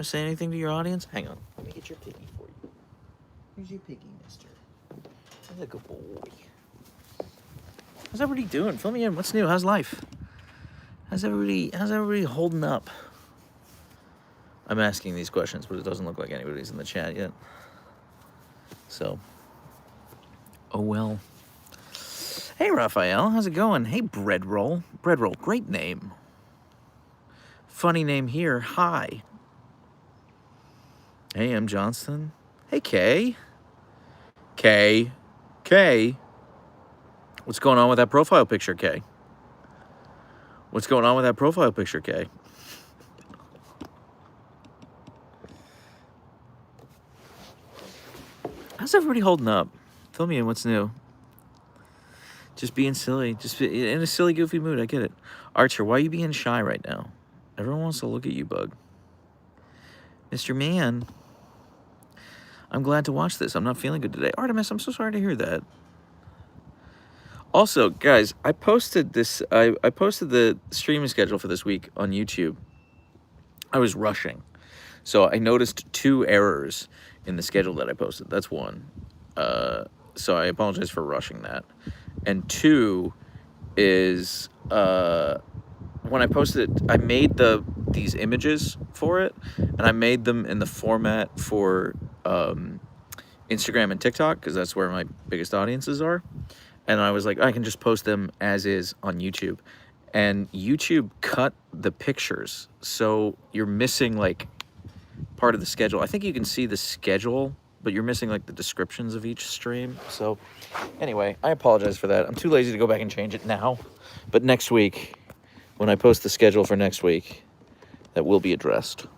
to say anything to your audience? Hang on. Let me get your piggy for you. Here's your piggy, mister. He's a good boy. How's everybody doing? Fill me in. What's new? How's life? How's everybody holding up? I'm asking these questions, but it doesn't look like anybody's in the chat yet. So, oh well. Hey, Raphael, how's it going? Hey, Bread Roll. Bread Roll, great name. Funny name here. Hi. Hey, M. Johnston. Hey, Kay. Kay. Kay. What's going on with that profile picture, Kay? What's going on with that profile picture, Kay? How's everybody holding up? Fill me in. What's new? Just being silly. Just in a silly, goofy mood. I get it. Archer, why are you being shy right now? Everyone wants to look at you, bug. Mr. Man, I'm glad to watch this. I'm not feeling good today. Artemis, I'm so sorry to hear that. Also, guys, I posted this. I posted the streaming schedule for this week on YouTube. I was rushing, so I noticed 2 errors in the schedule that I posted. That's one. So I apologize for rushing that. And 2 is when I posted it, I made these images for it, and I made them in the format for Instagram and TikTok, because that's where my biggest audiences are. And I was like, I can just post them as is on YouTube. And YouTube cut the pictures, so you're missing like part of the schedule. I think you can see the schedule, but you're missing like the descriptions of each stream. So anyway, I apologize for that. I'm too lazy to go back and change it now. But next week, when I post the schedule for next week, that will be addressed.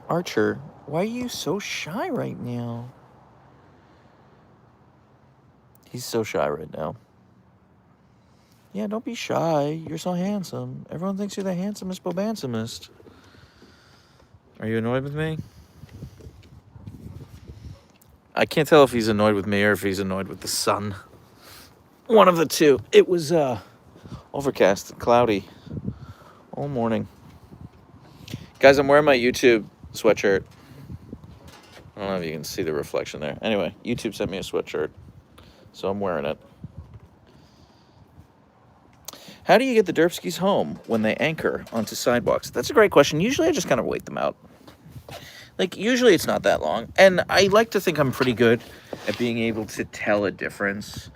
Archer, why are you so shy right now? He's so shy right now. Yeah, don't be shy. You're so handsome. Everyone thinks you're the handsomest bobansomest. Are you annoyed with me? I can't tell if he's annoyed with me or if he's annoyed with the sun. One of the two. It was overcast and cloudy all morning. Guys, I'm wearing my YouTube sweatshirt. I don't know if you can see the reflection there. Anyway, YouTube sent me a sweatshirt, so I'm wearing it. How do you get the Derpskies home when they anchor onto sidewalks? That's a great question. Usually I just kind of wait them out. Like, usually it's not that long. And I like to think I'm pretty good at being able to tell a difference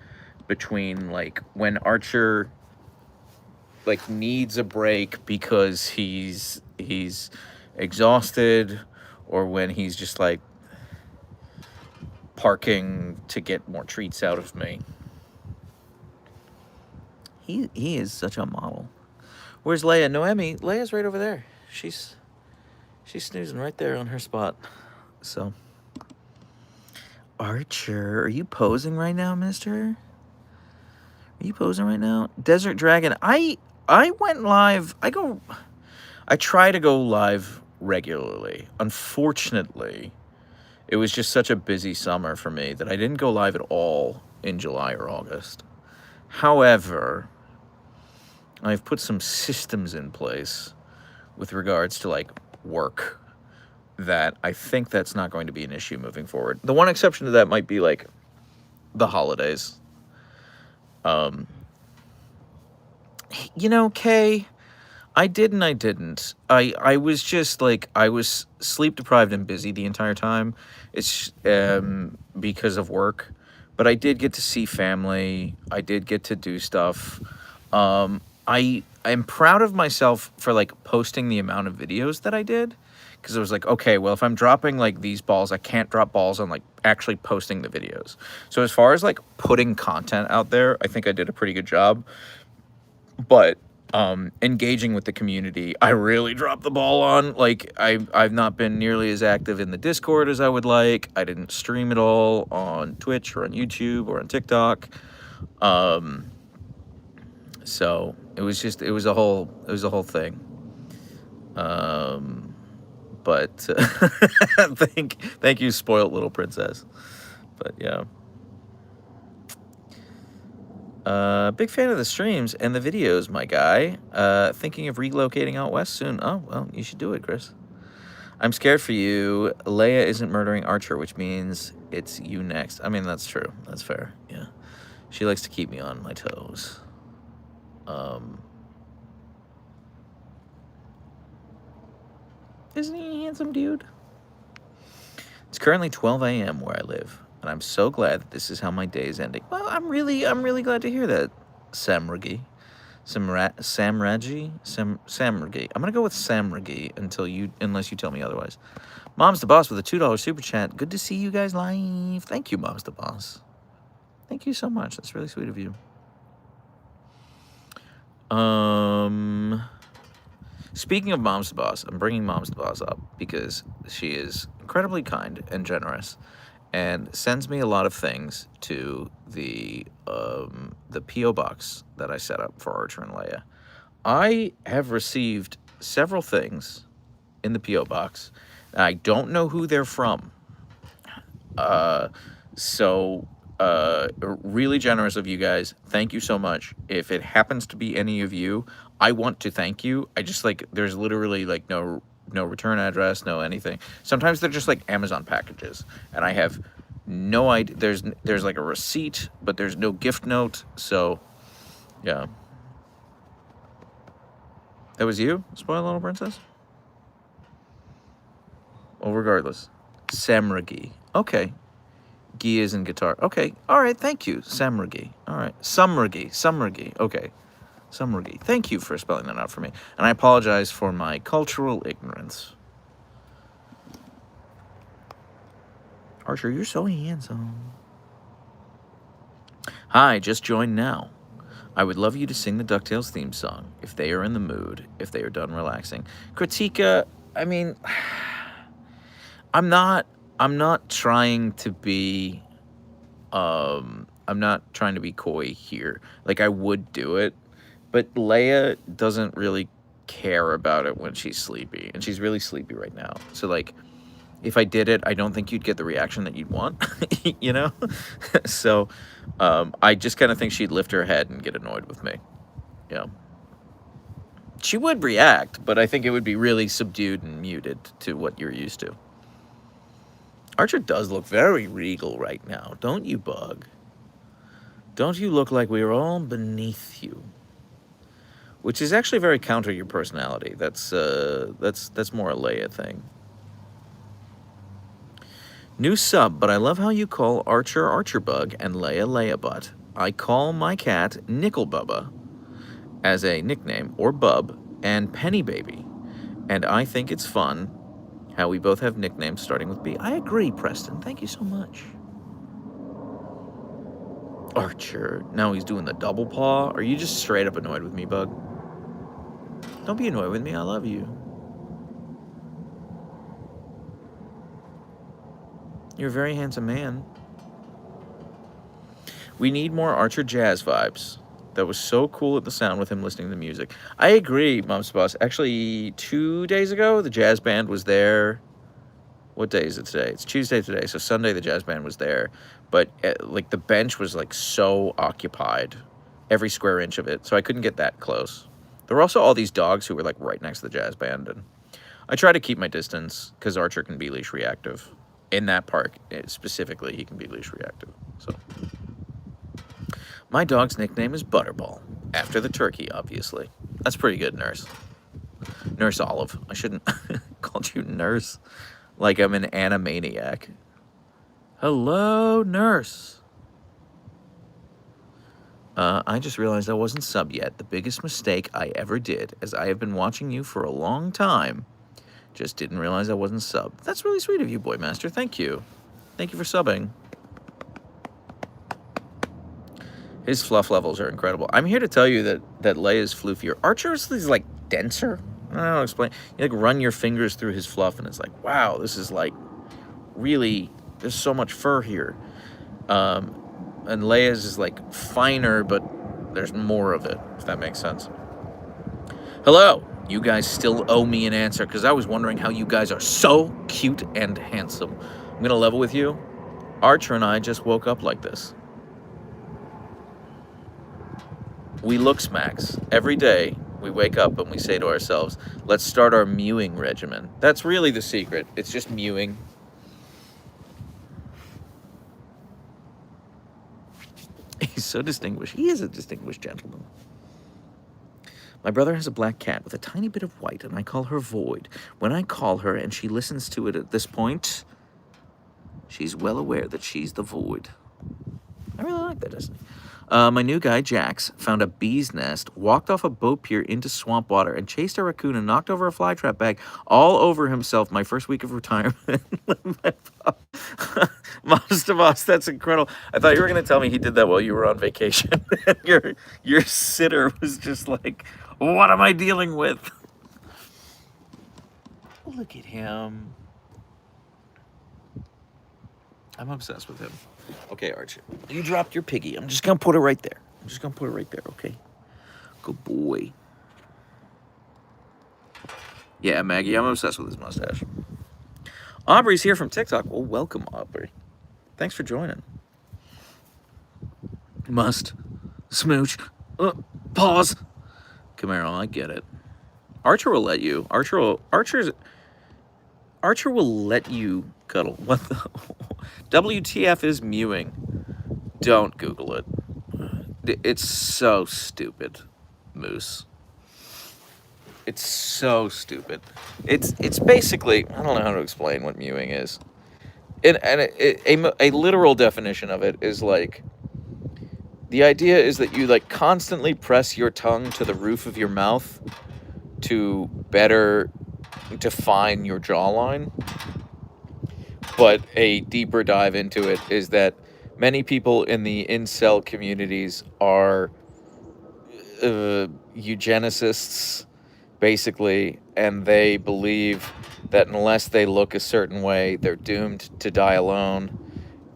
between, like, when Archer, like, needs a break because he's exhausted, or when he's just, like, parking to get more treats out of me. He is such a model. Where's Leia? Noemi? Leia's right over there. She's snoozing right there on her spot. So, Archer, are you posing right now, mister? Are you posing right now? Desert Dragon. I went live. I try to go live regularly. Unfortunately, it was just such a busy summer for me that I didn't go live at all in July or August. However, I've put some systems in place with regards to, like, work that I think that's not going to be an issue moving forward. The one exception to that might be, like, the holidays. You know, Kay, I did and I didn't. I was just, like, I was sleep deprived and busy the entire time. It's because of work. But I did get to see family. I did get to do stuff. I'm proud of myself for, like, posting the amount of videos that I did, because I was like, okay, well, if I'm dropping, like, these balls, I can't drop balls on, like, actually posting the videos. So as far as, like, putting content out there, I think I did a pretty good job. But engaging with the community, I really dropped the ball on. Like, I've not been nearly as active in the Discord as I would like. I didn't stream at all on Twitch or on YouTube or on TikTok. So it was a whole thing. But thank you, spoiled little princess. But yeah. Big fan of the streams and the videos, my guy. Thinking of relocating out west soon. Oh, well, you should do it, Chris. I'm scared for you. Leia isn't murdering Archer, which means it's you next. I mean, that's true. That's fair. Yeah. She likes to keep me on my toes. Isn't he a handsome dude? It's currently 12 a.m. where I live, and I'm so glad that this is how my day is ending. Well, I'm really glad to hear that, Samragi. Samraji? Samragi. I'm gonna go with Samragi unless you tell me otherwise. Mom's the Boss with a $2 super chat. Good to see you guys live. Thank you, Mom's the Boss. Thank you so much. That's really sweet of you. Speaking of Mom's the Boss, I'm bringing Mom's the Boss up because she is incredibly kind and generous and sends me a lot of things to the P.O. box that I set up for Archer and Leia. I have received several things in the P.O. box. I don't know who they're from. Really generous of you guys. Thank you so much. If it happens to be any of you, I want to thank you. I just there's literally no return address, no anything. Sometimes they're just Amazon packages, and I have no idea. There's a receipt, but there's no gift note. So, yeah. That was you, Spoiled Little Princess? Well, regardless. Samragi. Okay. Gi is in guitar. Okay. All right. Thank you. Samragi. All right. Samragi. Okay. Samragi. Thank you for spelling that out for me. And I apologize for my cultural ignorance. Archer, you're so handsome. Hi, just joined now. I would love you to sing the DuckTales theme song if they are in the mood, if they are done relaxing. Kritika, I mean, I'm not trying to be coy here. I would do it, but Leia doesn't really care about it when she's sleepy, and she's really sleepy right now. So if I did it, I don't think you'd get the reaction that you'd want, you know? So I just kind of think she'd lift her head and get annoyed with me. Yeah. She would react, but I think it would be really subdued and muted to what you're used to. Archer does look very regal right now, don't you, Bug? Don't you look like we're all beneath you? Which is actually very counter your personality. That's more a Leia thing. New sub, but I love how you call Archer Archerbug and Leia Leiabutt. I call my cat Nickel Bubba as a nickname, or Bub, and Penny Baby. And I think it's fun how we both have nicknames starting with B. I agree, Preston. Thank you so much. Archer. Now he's doing the double paw. Are you just straight up annoyed with me, Bug? Don't be annoyed with me. I love you. You're a very handsome man. We need more Archer jazz vibes. That was so cool at the sound with him listening to music. I agree, Mom's Boss. Actually, 2 days ago, the jazz band was there. What day is it today? It's Tuesday today, so Sunday the jazz band was there. But, the bench was, so occupied. Every square inch of it, so I couldn't get that close. There were also all these dogs who were, right next to the jazz band, and I try to keep my distance, because Archer can be leash reactive. In that park, specifically, he can be leash reactive, so... My dog's nickname is Butterball, after the turkey, obviously. That's pretty good, Nurse. Nurse Olive. I shouldn't called you Nurse like I'm an animaniac. Hello, Nurse. I just realized I wasn't sub yet. The biggest mistake I ever did, as I have been watching you for a long time. Just didn't realize I wasn't sub. That's really sweet of you, Boy Master. Thank you. Thank you for subbing. His fluff levels are incredible. I'm here to tell you that Leia's floofier. Archer's is denser. I don't know how to explain. You run your fingers through his fluff and it's wow, this is really, there's so much fur here. And Leia's is finer, but there's more of it, if that makes sense. Hello. You guys still owe me an answer because I was wondering how you guys are so cute and handsome. I'm going to level with you. Archer and I just woke up like this. We look smacks. Every day, we wake up and we say to ourselves, let's start our mewing regimen. That's really the secret. It's just mewing. He's so distinguished. He is a distinguished gentleman. My brother has a black cat with a tiny bit of white, and I call her Void. When I call her and she listens to it at this point, she's well aware that she's the Void. I really like that, doesn't he? My new guy, Jax, found a bee's nest, walked off a boat pier into swamp water, and chased a raccoon and knocked over a flytrap bag all over himself my first week of retirement. Most of us, that's incredible. I thought you were going to tell me he did that while you were on vacation. your sitter was just like, what am I dealing with? Look at him. I'm obsessed with him. Okay, Archie. You dropped your piggy. I'm just going to put it right there. Okay? Good boy. Yeah, Maggie, I'm obsessed with his mustache. Aubrey's here from TikTok. Well, welcome, Aubrey. Thanks for joining. Must. Smooch. Pause. Camaro, I get it. Archer will let you. Archer will let you cuddle. What the... WTF is mewing? Don't Google it. It's so stupid, Moose. It's so stupid. It's basically, I don't know how to explain what mewing is. A literal definition of it is like, the idea is that you like constantly press your tongue to the roof of your mouth to better define your jawline. But a deeper dive into it is that many people in the incel communities are eugenicists, basically, and they believe that unless they look a certain way, they're doomed to die alone.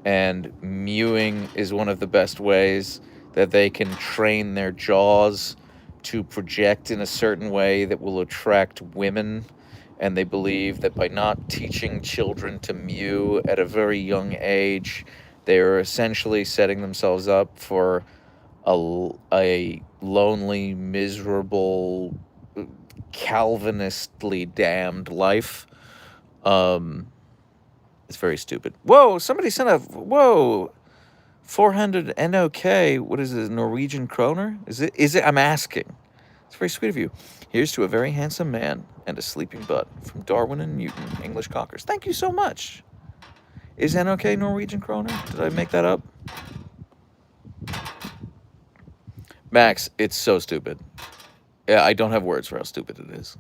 And mewing is one of the best ways that they can train their jaws to project in a certain way that will attract women. And they believe that by not teaching children to mew at a very young age, they are essentially setting themselves up for a lonely, miserable, Calvinistly damned life. It's very stupid. Whoa, somebody sent a... Whoa! 400 NOK. What is this, Norwegian kroner? Is it? I'm asking. It's very sweet of you. Here's to a very handsome man and a sleeping butt from Darwin and Newton, English cockers. Thank you so much. Is NOK Norwegian kroner? Did I make that up? Max, it's so stupid. Yeah, I don't have words for how stupid it is.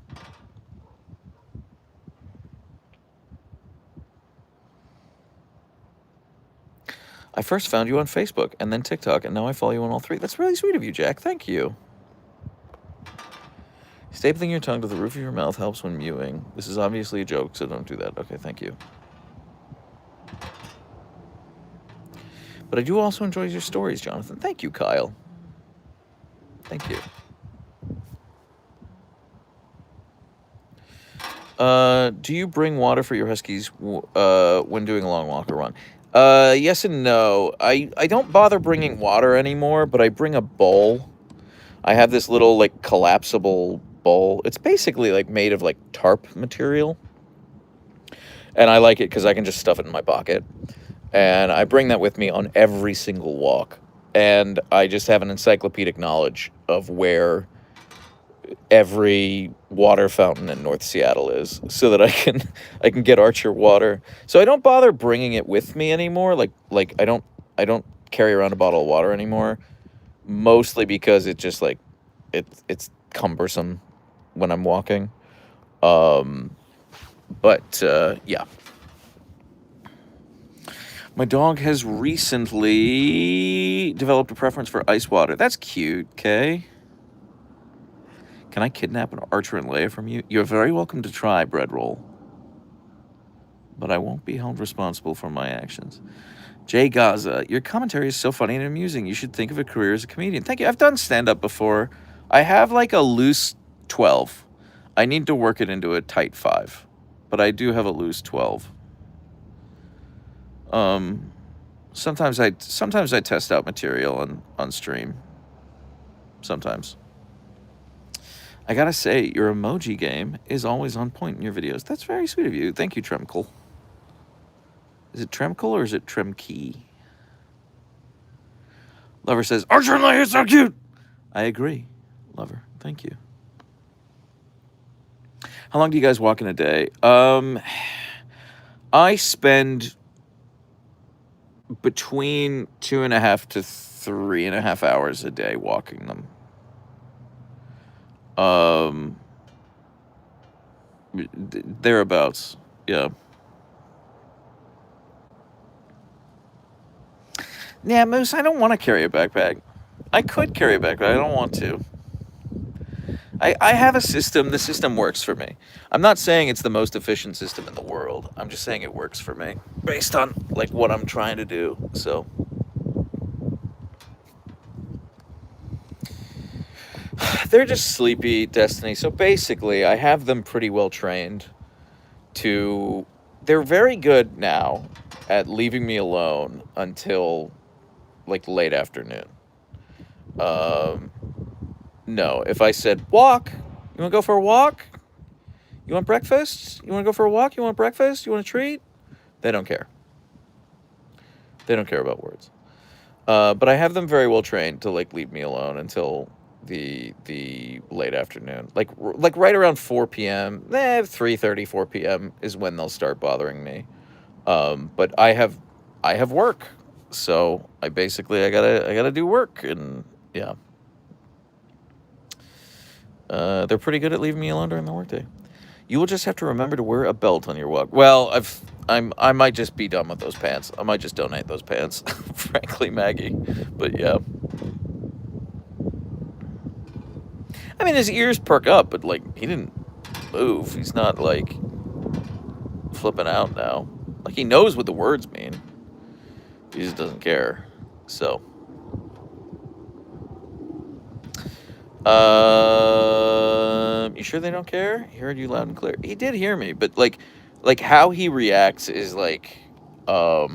I first found you on Facebook and then TikTok, and now I follow you on all three. That's really sweet of you, Jack. Thank you. Stapling your tongue to the roof of your mouth helps when mewing. This is obviously a joke, so don't do that. Okay, thank you. But I do also enjoy your stories, Jonathan. Thank you, Kyle. Thank you. Do you bring water for your Huskies when doing a long walk or run? Yes and no. I don't bother bringing water anymore, but I bring a bowl. I have this little, like, collapsible bowl. It's basically, like, made of, like, tarp material. And I like it because I can just stuff it in my pocket. And I bring that with me on every single walk. And I just have an encyclopedic knowledge of where every water fountain in North Seattle is, so that I can get Archer water. So I don't bother bringing it with me anymore. Like I don't carry around a bottle of water anymore, mostly because it just like it's cumbersome when I'm walking. But yeah. My dog has recently developed a preference for ice water. That's cute, okay? Can I kidnap an Archer and Leia from you? You're very welcome to try, bread roll. But I won't be held responsible for my actions. Jay Gaza, your commentary is so funny and amusing. You should think of a career as a comedian. Thank you. I've done stand-up before. I have like a loose 12. I need to work it into a tight 5. But I do have a loose 12. Sometimes I test out material on stream. sometimes. I gotta say, your emoji game is always on point in your videos. That's very sweet of you. Thank you, Tremkle. Is it Tremkle or is it Tremkey? Lover says, Archer and Leia is so cute. I agree, Lover. Thank you. How long do you guys walk in a day? I spend between 2.5 to 3.5 hours a day walking them. Thereabouts, yeah. Yeah, Moose, I don't want to carry a backpack. I could carry a backpack, I don't want to. I have a system. The system works for me. I'm not saying it's the most efficient system in the world. I'm just saying it works for me based on like what I'm trying to do. So they're just sleepy, Destiny. So basically, I have them pretty well trained to... They're very good now at leaving me alone until like late afternoon. No, if I said, walk, you want to go for a walk? You want breakfast? You want to go for a walk? You want breakfast? You want a treat? They don't care. They don't care about words. But I have them very well trained to like leave me alone until the late afternoon. Like right around 4 p.m., 3:30, 4 p.m. is when they'll start bothering me. But I have work. So I gotta do work, and yeah. They're pretty good at leaving me alone during the workday. You will just have to remember to wear a belt on your walk. Well, I might just be done with those pants. I might just donate those pants, frankly, Maggie. But yeah. I mean, his ears perk up, but like he didn't move. He's not like flipping out now. Like he knows what the words mean. He just doesn't care. So. You sure they don't care? He heard you loud and clear. He did hear me, but like how he reacts is like, I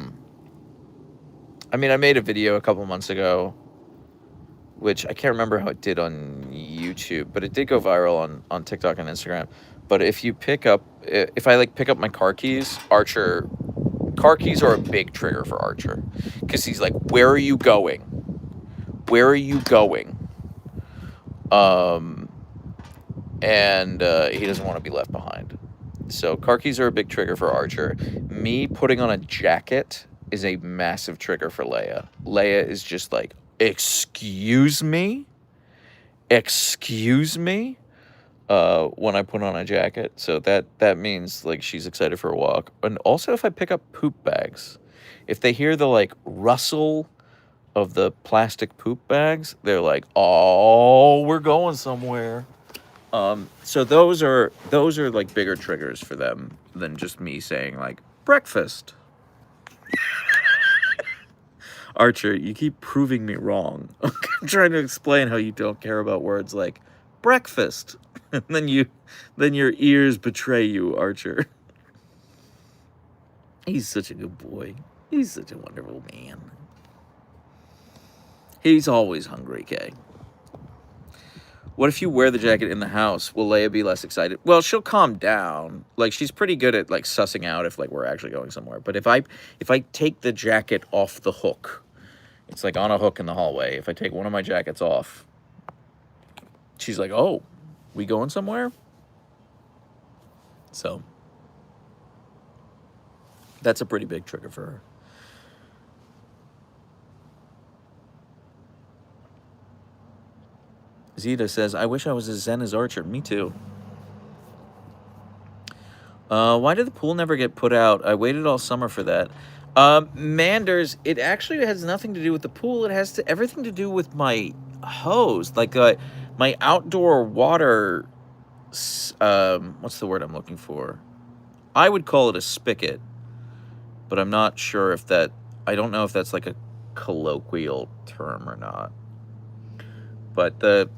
mean, I made a video a couple months ago, which I can't remember how it did on YouTube, but it did go viral on TikTok and Instagram. But if I pick up my car keys, car keys are a big trigger for Archer, because he's like, where are you going? Where are you going? And he doesn't want to be left behind. So car keys are a big trigger for Archer. Me putting on a jacket is a massive trigger for Leia. Leia is just like, excuse me? Excuse me? When I put on a jacket. So that means like she's excited for a walk. And also if I pick up poop bags, if they hear the like rustle of the plastic poop bags, they're like, oh, we're going somewhere. So those are like bigger triggers for them than just me saying like breakfast. Archer, you keep proving me wrong. I'm trying to explain how you don't care about words like breakfast. And then your ears betray you, Archer. He's such a good boy. He's such a wonderful man. He's always hungry, Kay. What if you wear the jacket in the house? Will Leia be less excited? Well, she'll calm down. Like, she's pretty good at, like, sussing out if, like, we're actually going somewhere. But if I take the jacket off the hook, it's, like, on a hook in the hallway. If I take one of my jackets off, she's like, oh, we going somewhere? So, that's a pretty big trigger for her. Zeta says, I wish I was as zen as Archer. Me too. Why did the pool never get put out? I waited all summer for that. Manders, it actually has nothing to do with the pool. It has everything to do with my hose. Like, my outdoor water... what's the word I'm looking for? I would call it a spigot. But I'm not sure if that... I don't know if that's like a colloquial term or not. But the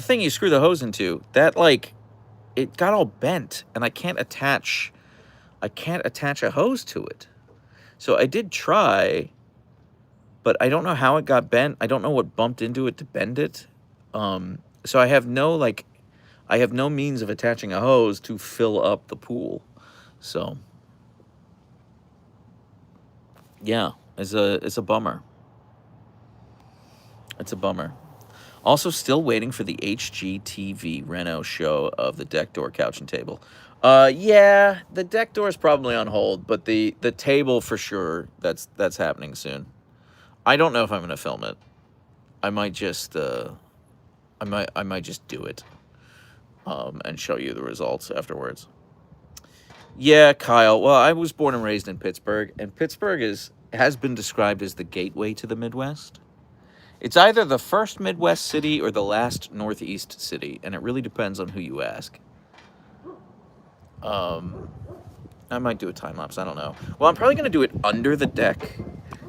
thing you screw the hose into, that like, it got all bent, and I can't attach a hose to it. So I did try, but I don't know how it got bent. I don't know what bumped into it to bend it. So I have no means of attaching a hose to fill up the pool. So yeah, it's a bummer. It's a bummer. Also, still waiting for the HGTV Reno show of the deck door, couch, and table. Yeah, the deck door is probably on hold, but the table for sure, that's happening soon. I don't know if I'm gonna film it. I might just I might just do it, and show you the results afterwards. Yeah, Kyle. Well, I was born and raised in Pittsburgh, and Pittsburgh has been described as the gateway to the Midwest. It's either the first Midwest city or the last Northeast city, and it really depends on who you ask. I might do a time lapse. I don't know. Well, I'm probably gonna do it under the deck.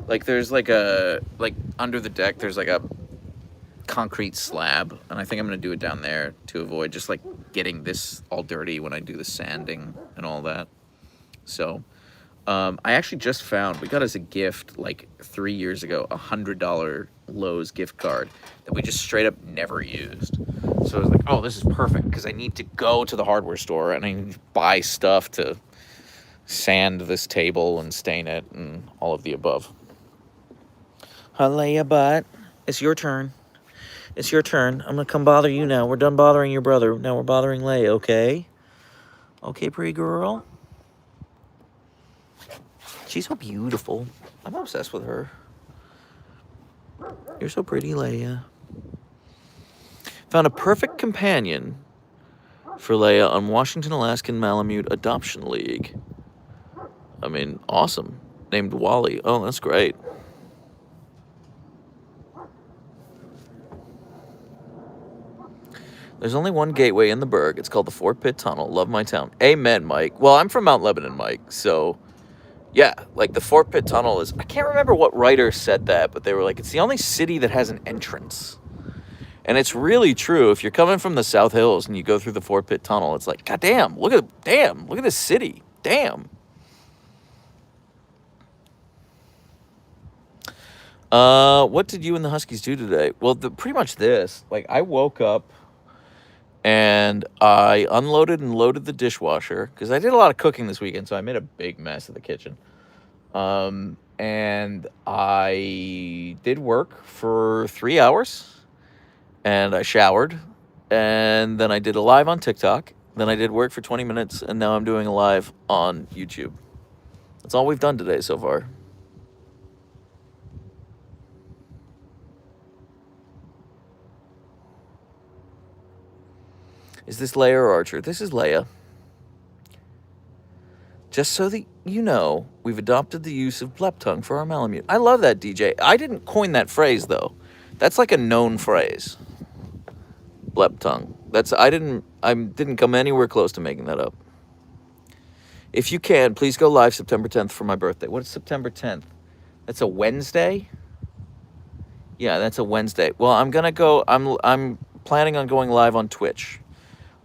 Like there's like under the deck. There's like a concrete slab, and I think I'm gonna do it down there to avoid just like getting this all dirty when I do the sanding and all that. So, I actually just found, we got as a gift like 3 years ago, $100 Lowe's gift card that we just straight up never used. So I was like, oh, this is perfect because I need to go to the hardware store and I need to buy stuff to sand this table and stain it and all of the above. Leia, but it's your turn. It's your turn. I'm gonna come bother you now. We're done bothering your brother. Now we're bothering Leia, okay? Okay, pretty girl. She's so beautiful. I'm obsessed with her. You're so pretty, Leia. Found a perfect companion for Leia on Washington Alaskan Malamute Adoption League. I mean, awesome. Named Wally. Oh, that's great. There's only one gateway in the burg. It's called the Fort Pitt Tunnel. Love my town. Amen, Mike. Well, I'm from Mount Lebanon, Mike. So, yeah, like the Fort Pitt Tunnel is... I can't remember what writer said that, but they were like, it's the only city that has an entrance. And it's really true. If you're coming from the South Hills and you go through the Fort Pitt Tunnel, it's like, God damn, look at this city. Damn. What did you and the Huskies do today? Well, pretty much this. Like, I woke up and I unloaded and loaded the dishwasher because I did a lot of cooking this weekend, so I made a big mess of the kitchen. And I did work for 3 hours, and I showered, and then I did a live on TikTok. Then I did work for 20 minutes, and now I'm doing a live on YouTube. That's all we've done today so far. Is this Leia or Archer? This is Leia. Just so that you know, we've adopted the use of blep tongue for our Malamute. I love that, DJ. I didn't coin that phrase, though. That's like a known phrase. Blep tongue. I didn't come anywhere close to making that up. If you can, please go live September 10th for my birthday. What is September 10th? That's a Wednesday? Yeah, that's a Wednesday. Well, I'm planning on going live on Twitch.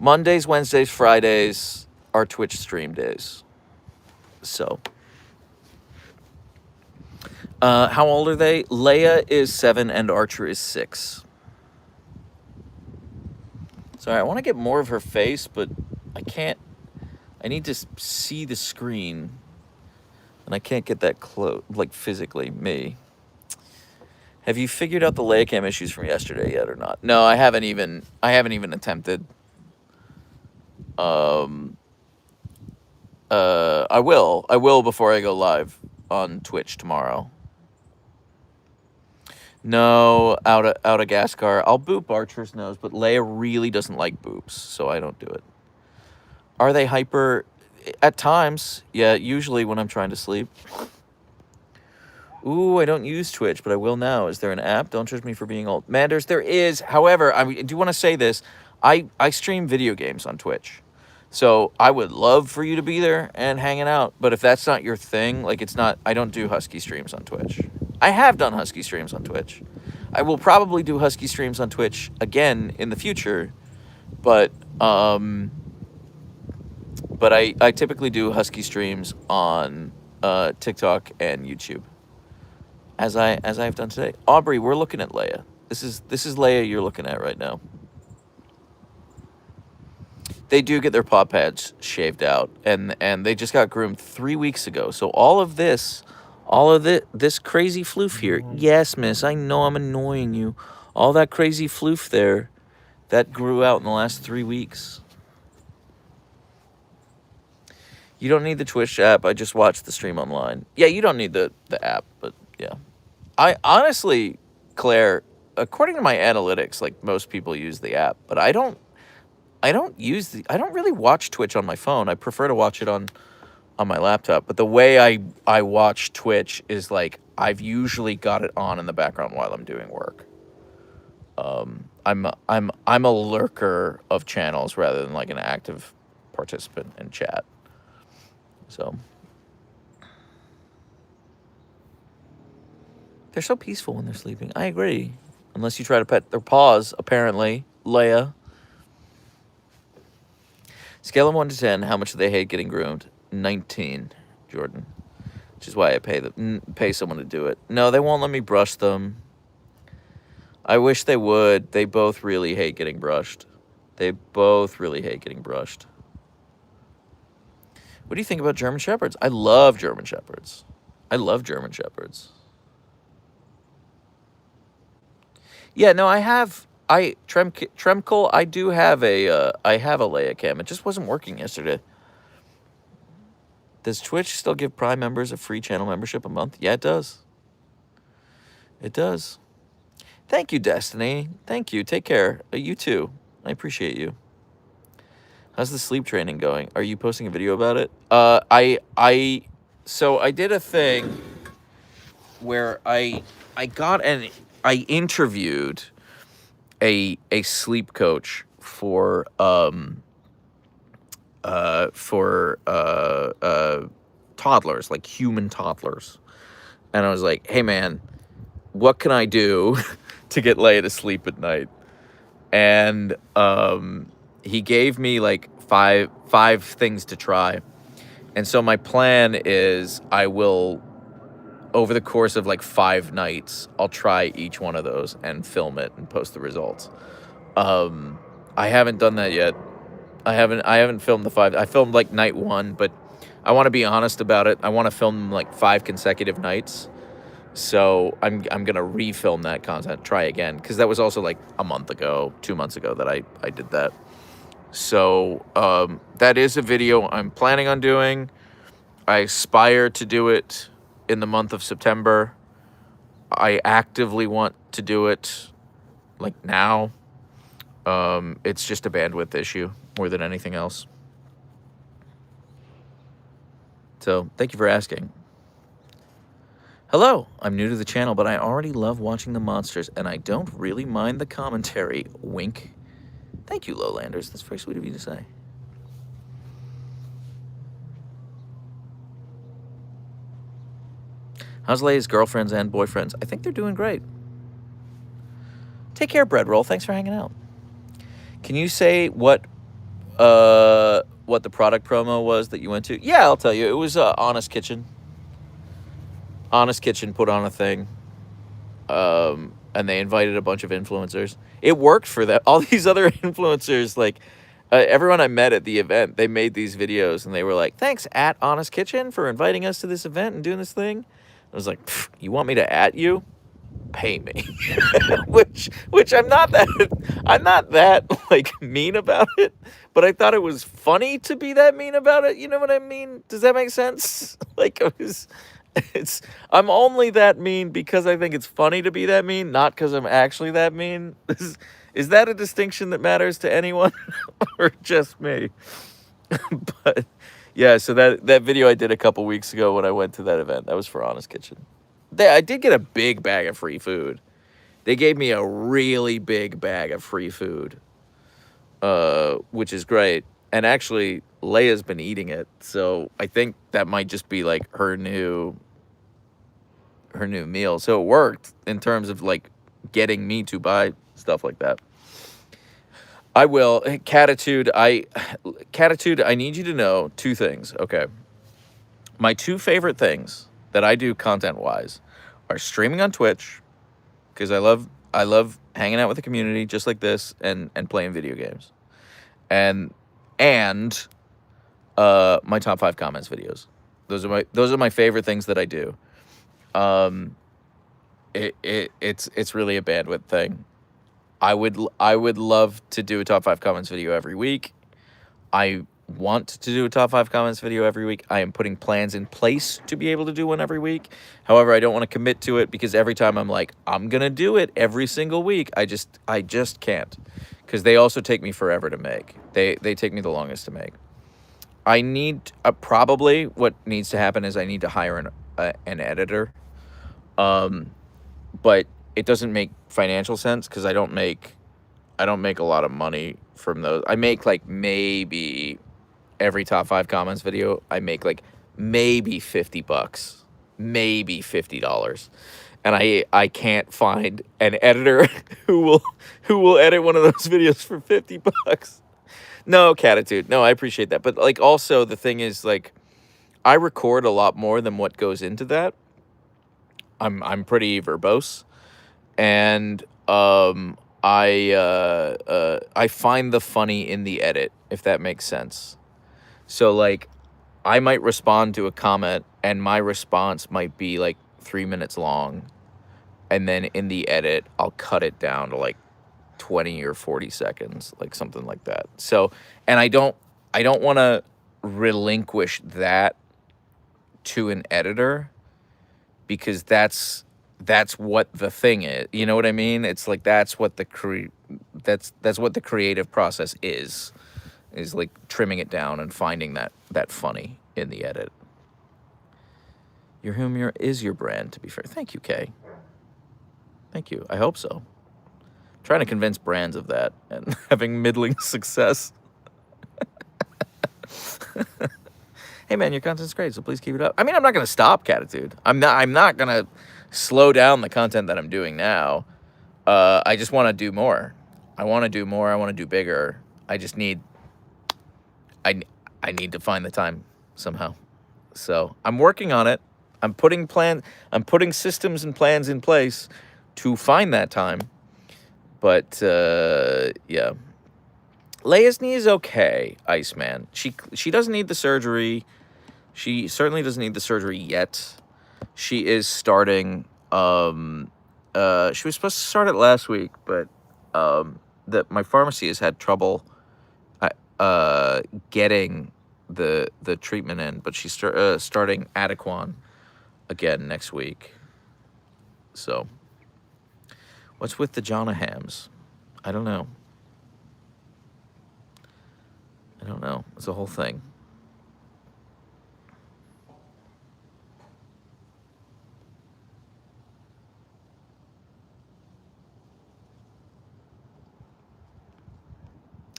Mondays, Wednesdays, Fridays are Twitch stream days. So, how old are they? Leia is 7 and Archer is 6. Sorry, I want to get more of her face, but I can't. I need to see the screen, and I can't get that close, like physically, me. Have you figured out the Leia cam issues from yesterday yet or not? No, I haven't even attempted. I will before I go live on Twitch tomorrow. No, out of gas car. I'll boop Archer's nose, but Leia really doesn't like boops, so I don't do it. Are they hyper? At times, yeah, usually when I'm trying to sleep. Ooh, I don't use Twitch, but I will now. Is there an app? Don't judge me for being old. Manders, there is. However, I do want to say this. I stream video games on Twitch. So I would love for you to be there and hanging out. But if that's not your thing, like it's not, I don't do Husky streams on Twitch. I have done Husky streams on Twitch. I will probably do Husky streams on Twitch again in the future. But I typically do Husky streams on TikTok and YouTube. As I've done today. Aubrey, we're looking at Leia. This is Leia you're looking at right now. They do get their paw pads shaved out, and they just got groomed 3 weeks ago. So all of this crazy floof here. Yes, miss, I know I'm annoying you. All that crazy floof there, that grew out in the last 3 weeks. You don't need the Twitch app. I just watched the stream online. Yeah, you don't need the app, but yeah. I honestly, Claire, according to my analytics, like most people use the app, but I don't really watch Twitch on my phone. I prefer to watch it on my laptop. But the way I watch Twitch is like I've usually got it on in the background while I'm doing work. I'm a lurker of channels rather than like an active participant in chat. So they're so peaceful when they're sleeping. I agree. Unless you try to pet their paws, apparently, Leia. Scale of 1 to 10, how much do they hate getting groomed? 19, Jordan. Which is why I pay someone to do it. No, they won't let me brush them. I wish they would. They both really hate getting brushed. They both really hate getting brushed. What do you think about German Shepherds? I love German Shepherds. I love German Shepherds. Yeah, no, Tremkel, I do have a Leia cam. It just wasn't working yesterday. Does Twitch still give Prime members a free channel membership a month? Yeah, it does. It does. Thank you, Destiny. Thank you. Take care. You too. I appreciate you. How's the sleep training going? Are you posting a video about it? So I did a thing where I interviewed a sleep coach for toddlers, like human toddlers. And I was like, hey man, what can I do to get Leia to sleep at night? And he gave me like five things to try. And so my plan is I will, over the course of like 5 nights, I'll try each one of those and film it and post the results. I haven't done that yet. I haven't filmed the 5. I filmed like night 1, but I want to be honest about it. I want to film like 5 consecutive nights. So I'm going to refilm that content, try again, because that was also like a month ago, 2 months ago that I did that. So that is a video I'm planning on doing. I aspire to do it in the month of September. I actively want to do it like now. It's just a bandwidth issue more than anything else. So thank you for asking. Hello, I'm new to the channel, but I already love watching the monsters, and I don't really mind the commentary. Wink. Thank you, Lowlanders. That's very sweet of you to say. How's Leia's girlfriends and boyfriends? I think they're doing great. Take care, Bread Roll. Thanks for hanging out. Can you say what the product promo was that you went to? Yeah, I'll tell you. It was Honest Kitchen. Honest Kitchen put on a thing, and they invited a bunch of influencers. It worked for them. All these other influencers, like everyone I met at the event, they made these videos, and they were like, thanks, at Honest Kitchen, for inviting us to this event and doing this thing. I was like, you want me to at you? Pay me. which I'm not that like mean about it, but I thought it was funny to be that mean about it. You know what I mean? Does that make sense? Like I'm only that mean because I think it's funny to be that mean, not because I'm actually that mean. Is that a distinction that matters to anyone or just me? But yeah, so that video I did a couple weeks ago when I went to that event, that was for Honest Kitchen. I did get a big bag of free food. They gave me a really big bag of free food, which is great. And actually, Leia's been eating it, so I think that might just be like her new meal. So it worked in terms of like getting me to buy stuff like that. I will. Catitude, I need you to know 2 things, okay? My 2 favorite things that I do content-wise are streaming on Twitch, because I love hanging out with the community just like this, and playing video games. And my top 5 comments videos. Those are my favorite things that I do. It's really a bandwidth thing. I would love to do a top 5 comments video every week. I want to do a top 5 comments video every week. I am putting plans in place to be able to do one every week. However, I don't want to commit to it because every time I'm like, I'm gonna do it every single week, I just can't, because they also take me forever to make. They take me the longest to make. I need probably what needs to happen is I need to hire an editor, but it doesn't make financial sense because I don't make a lot of money from those. I make like maybe every top 5 comments video, I make like maybe $50, maybe $50, and I can't find an editor who will edit one of those videos for $50. No, Catitude. No, I appreciate that. But like also the thing is, like, I record a lot more than what goes into that. I'm pretty verbose, and I find the funny in the edit, if that makes sense. So like I might respond to a comment and my response might be like 3 minutes long, and then in the edit I'll cut it down to like 20 or 40 seconds, like something like that. So, and I don't want to relinquish that to an editor, because that's what the thing is. You know what I mean? It's like that's what the creative process is like trimming it down and finding that funny in the edit. Your humor is your brand, to be fair. Thank you, Kay. Thank you. I hope so. Trying to convince brands of that and having middling success. Hey man, your content's great, so please keep it up. I mean, I'm not gonna stop, Catitude. I'm not gonna slow down the content that I'm doing now. I just want to do more. I want to do more. I want to do bigger. I just need. I need to find the time somehow. So I'm working on it. I'm putting systems and plans in place to find that time. But yeah, Leia's knee is okay, Iceman. She doesn't need the surgery. She certainly doesn't need the surgery yet. She is starting. She was supposed to start it last week, but that my pharmacy has had trouble getting the treatment in. But she's starting Adequan again next week. So. What's with the Jonahams? I don't know. It's a whole thing.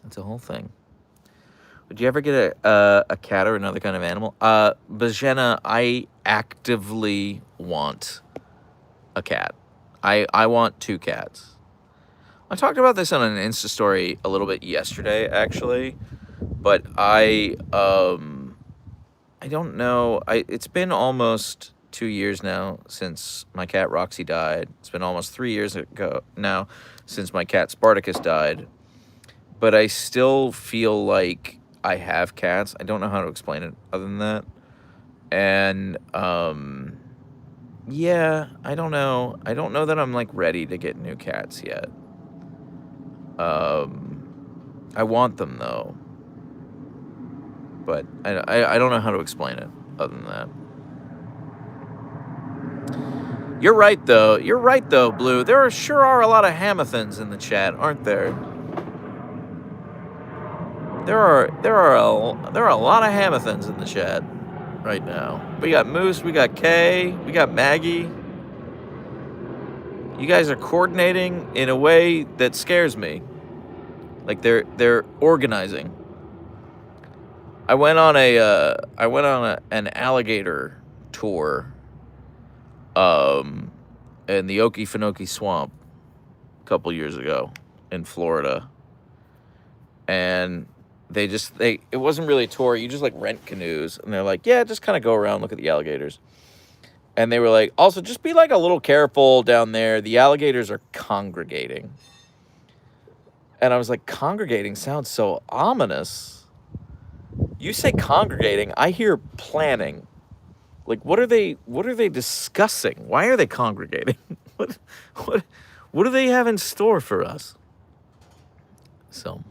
It's a whole thing. Would you ever get a cat or another kind of animal? Bajena, I actively want a cat. I want 2 cats. I talked about this on an Insta story a little bit yesterday, actually, but I don't know. It's been almost 2 years now since my cat Roxy died. It's been almost 3 years ago now since my cat Spartacus died. But I still feel like I have cats. I don't know how to explain it other than that. And yeah, I don't know. I don't know that I'm like ready to get new cats yet. I want them though, but I don't know how to explain it other than that. You're right though, Blue. There sure are a lot of Hamathons in the chat, aren't there? There are a lot of Hamathons in the chat right now. We got Moose, we got Kay, we got Maggie. You guys are coordinating in a way that scares me. Like they're organizing. I went on an alligator tour in the Okefenokee Swamp a couple years ago in Florida. And it wasn't really a tour. You just like rent canoes, and they're like, yeah, just kind of go around, look at the alligators. And they were like, also just be like a little careful down there. The alligators are congregating. And I was like, congregating sounds so ominous. You say congregating, I hear planning. Like, what are they discussing? Why are they congregating? what what do they have in store for us? So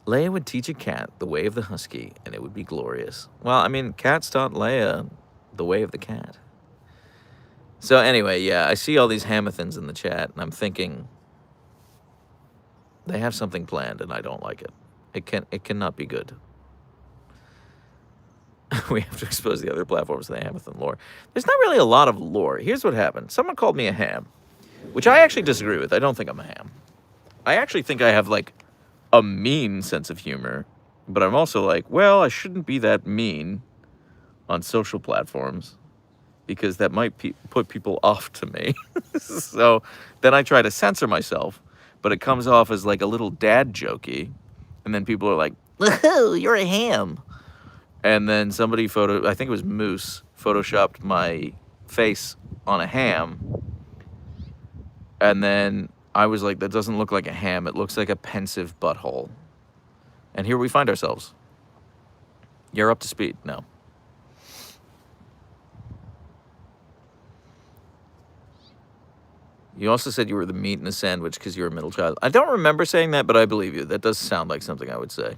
Leia would teach a cat the way of the husky, and it would be glorious. Well, I mean, cats taught Leia the way of the cat. So anyway, yeah, I see all these Hamathons in the chat, and I'm thinking they have something planned, and I don't like it. It cannot be good. We have to expose the other platforms to the Hamathon lore. There's not really a lot of lore. Here's what happened. Someone called me a ham, which I actually disagree with. I don't think I'm a ham. I actually think I have, like, a mean sense of humor, but I'm also like, well, I shouldn't be that mean on social platforms because that might put people off to me. So then I try to censor myself, but it comes off as like a little dad jokey, and then people are like, woohoo, you're a ham. And then somebody I think it was Moose, photoshopped my face on a ham, and then I was like, that doesn't look like a ham. It looks like a pensive butthole. And here we find ourselves. You're up to speed. No. You also said you were the meat in the sandwich because you were a middle child. I don't remember saying that, but I believe you. That does sound like something I would say.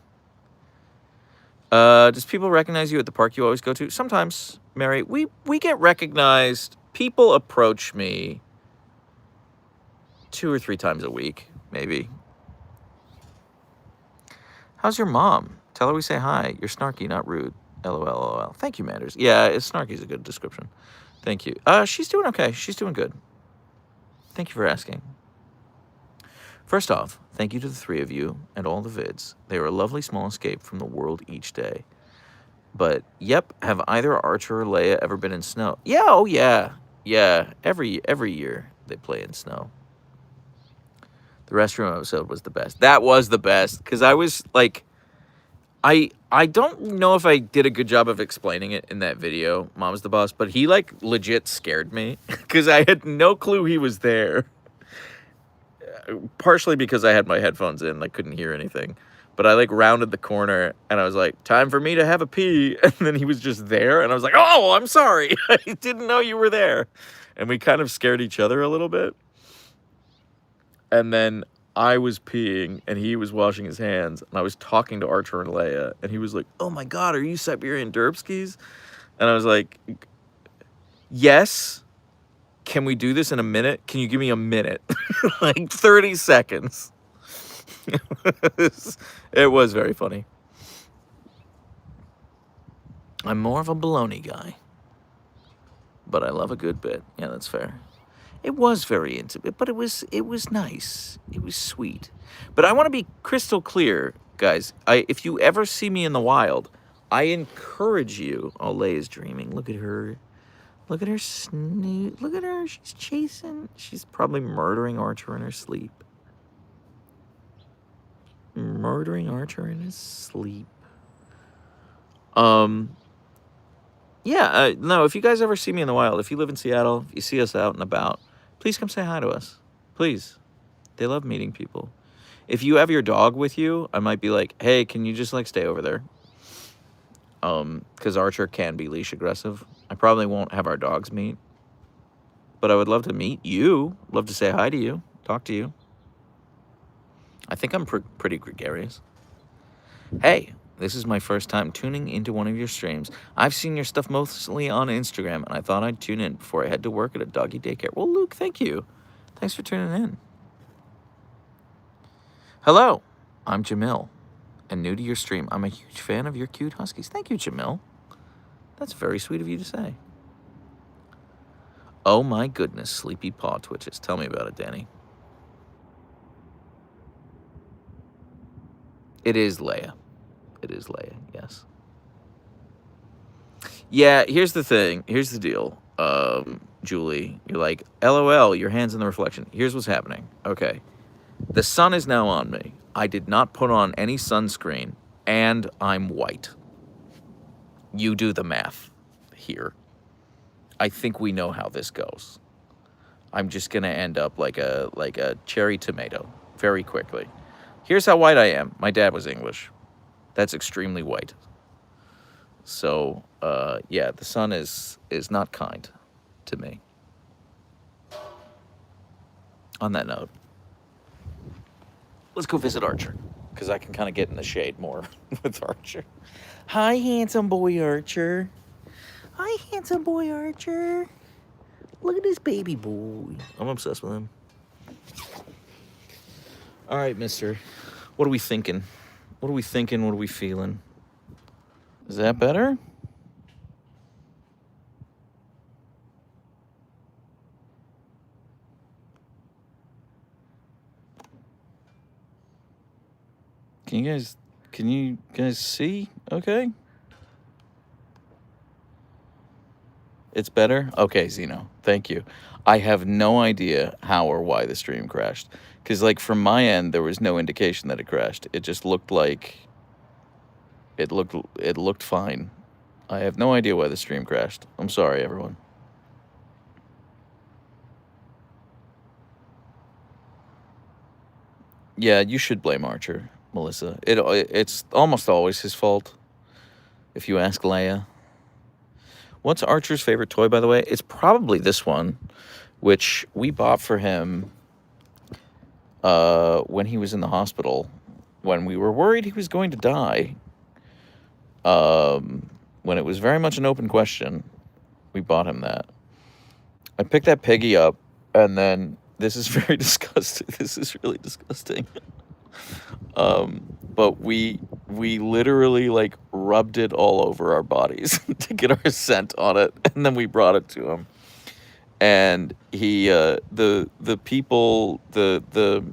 Does people recognize you at the park you always go to? Sometimes, Mary. We get recognized. People approach me 2 or 3 times a week, maybe. How's your mom? Tell her we say hi. You're snarky, not rude. LOL, LOL. Thank you, Manders. Yeah, snarky is a good description. Thank you. She's doing okay. She's doing good. Thank you for asking. First off, thank you to the 3 of you and all the vids. They are a lovely small escape from the world each day. But, yep, have either Archer or Leia ever been in snow? Yeah, oh yeah. Yeah, every year they play in snow. The restroom episode was the best. That was the best, because I was, like, I don't know if I did a good job of explaining it in that video, Mom's the Boss, but he, like, legit scared me, because I had no clue he was there. Partially because I had my headphones in and I couldn't hear anything. But I, like, rounded the corner, and I was like, time for me to have a pee, and then he was just there, and I was like, oh, I'm sorry, I didn't know you were there. And we kind of scared each other a little bit. And then I was peeing, and he was washing his hands, and I was talking to Archer and Leia, and he was like, oh my god, are you Siberian Derpskies? And I was like, yes. Can we do this in a minute? Can you give me a minute? Like 30 seconds. It was very funny. I'm more of a baloney guy, but I love a good bit. Yeah, that's fair. It was very intimate, but it was nice. It was sweet. But I want to be crystal clear, guys. If you ever see me in the wild, I encourage you. Oh, Leia's dreaming. Look at her. Look at her snoot. Look at her. She's chasing. She's probably murdering Archer in her sleep. Murdering Archer in his sleep. Yeah, no, if you guys ever see me in the wild, if you live in Seattle, if you see us out and about, please come say hi to us. Please. They love meeting people. If you have your dog with you, I might be like, hey, can you just, like, stay over there? Because Archer can be leash aggressive. I probably won't have our dogs meet. But I would love to meet you. Love to say hi to you. Talk to you. I think I'm pretty gregarious. Hey, this is my first time tuning into one of your streams. I've seen your stuff mostly on Instagram, and I thought I'd tune in before I head to work at a doggy daycare. Well, Luke, thank you. Thanks for tuning in. Hello, I'm Jamil, and new to your stream. I'm a huge fan of your cute huskies. Thank you, Jamil. That's very sweet of you to say. Oh my goodness, sleepy paw twitches. Tell me about it, Danny. It is Leia. It is Leia, yes. Yeah, here's the thing. Here's the deal. Julie, you're like, LOL, your hand's in the reflection. Here's what's happening. Okay. The sun is now on me. I did not put on any sunscreen, and I'm white. You do the math here. I think we know how this goes. I'm just gonna end up like a cherry tomato very quickly. Here's how white I am. My dad was English. That's extremely white. So yeah, the sun is not kind to me. On that note, let's go visit Archer, because I can kind of get in the shade more with Archer. Hi, handsome boy Archer. Hi, handsome boy Archer. Look at this baby boy. I'm obsessed with him. All right, mister. What are we thinking? What are we thinking? What are we feeling? Is that better? Can you guys see? Okay. It's better? Okay, Zeno. Thank you. I have no idea how or why the stream crashed. Because, like, from my end, there was no indication that it crashed. It just looked like... It looked fine. I have no idea why the stream crashed. I'm sorry, everyone. Yeah, you should blame Archer, Melissa. It's almost always his fault, if you ask Leia. What's Archer's favorite toy, by the way? It's probably this one, which we bought for him when he was in the hospital, when we were worried he was going to die. When it was very much an open question, we bought him that. I picked that piggy up, and then this is very disgusting. This is really disgusting. But we literally like rubbed it all over our bodies to get our scent on it, and then we brought it to him. And he, the people, the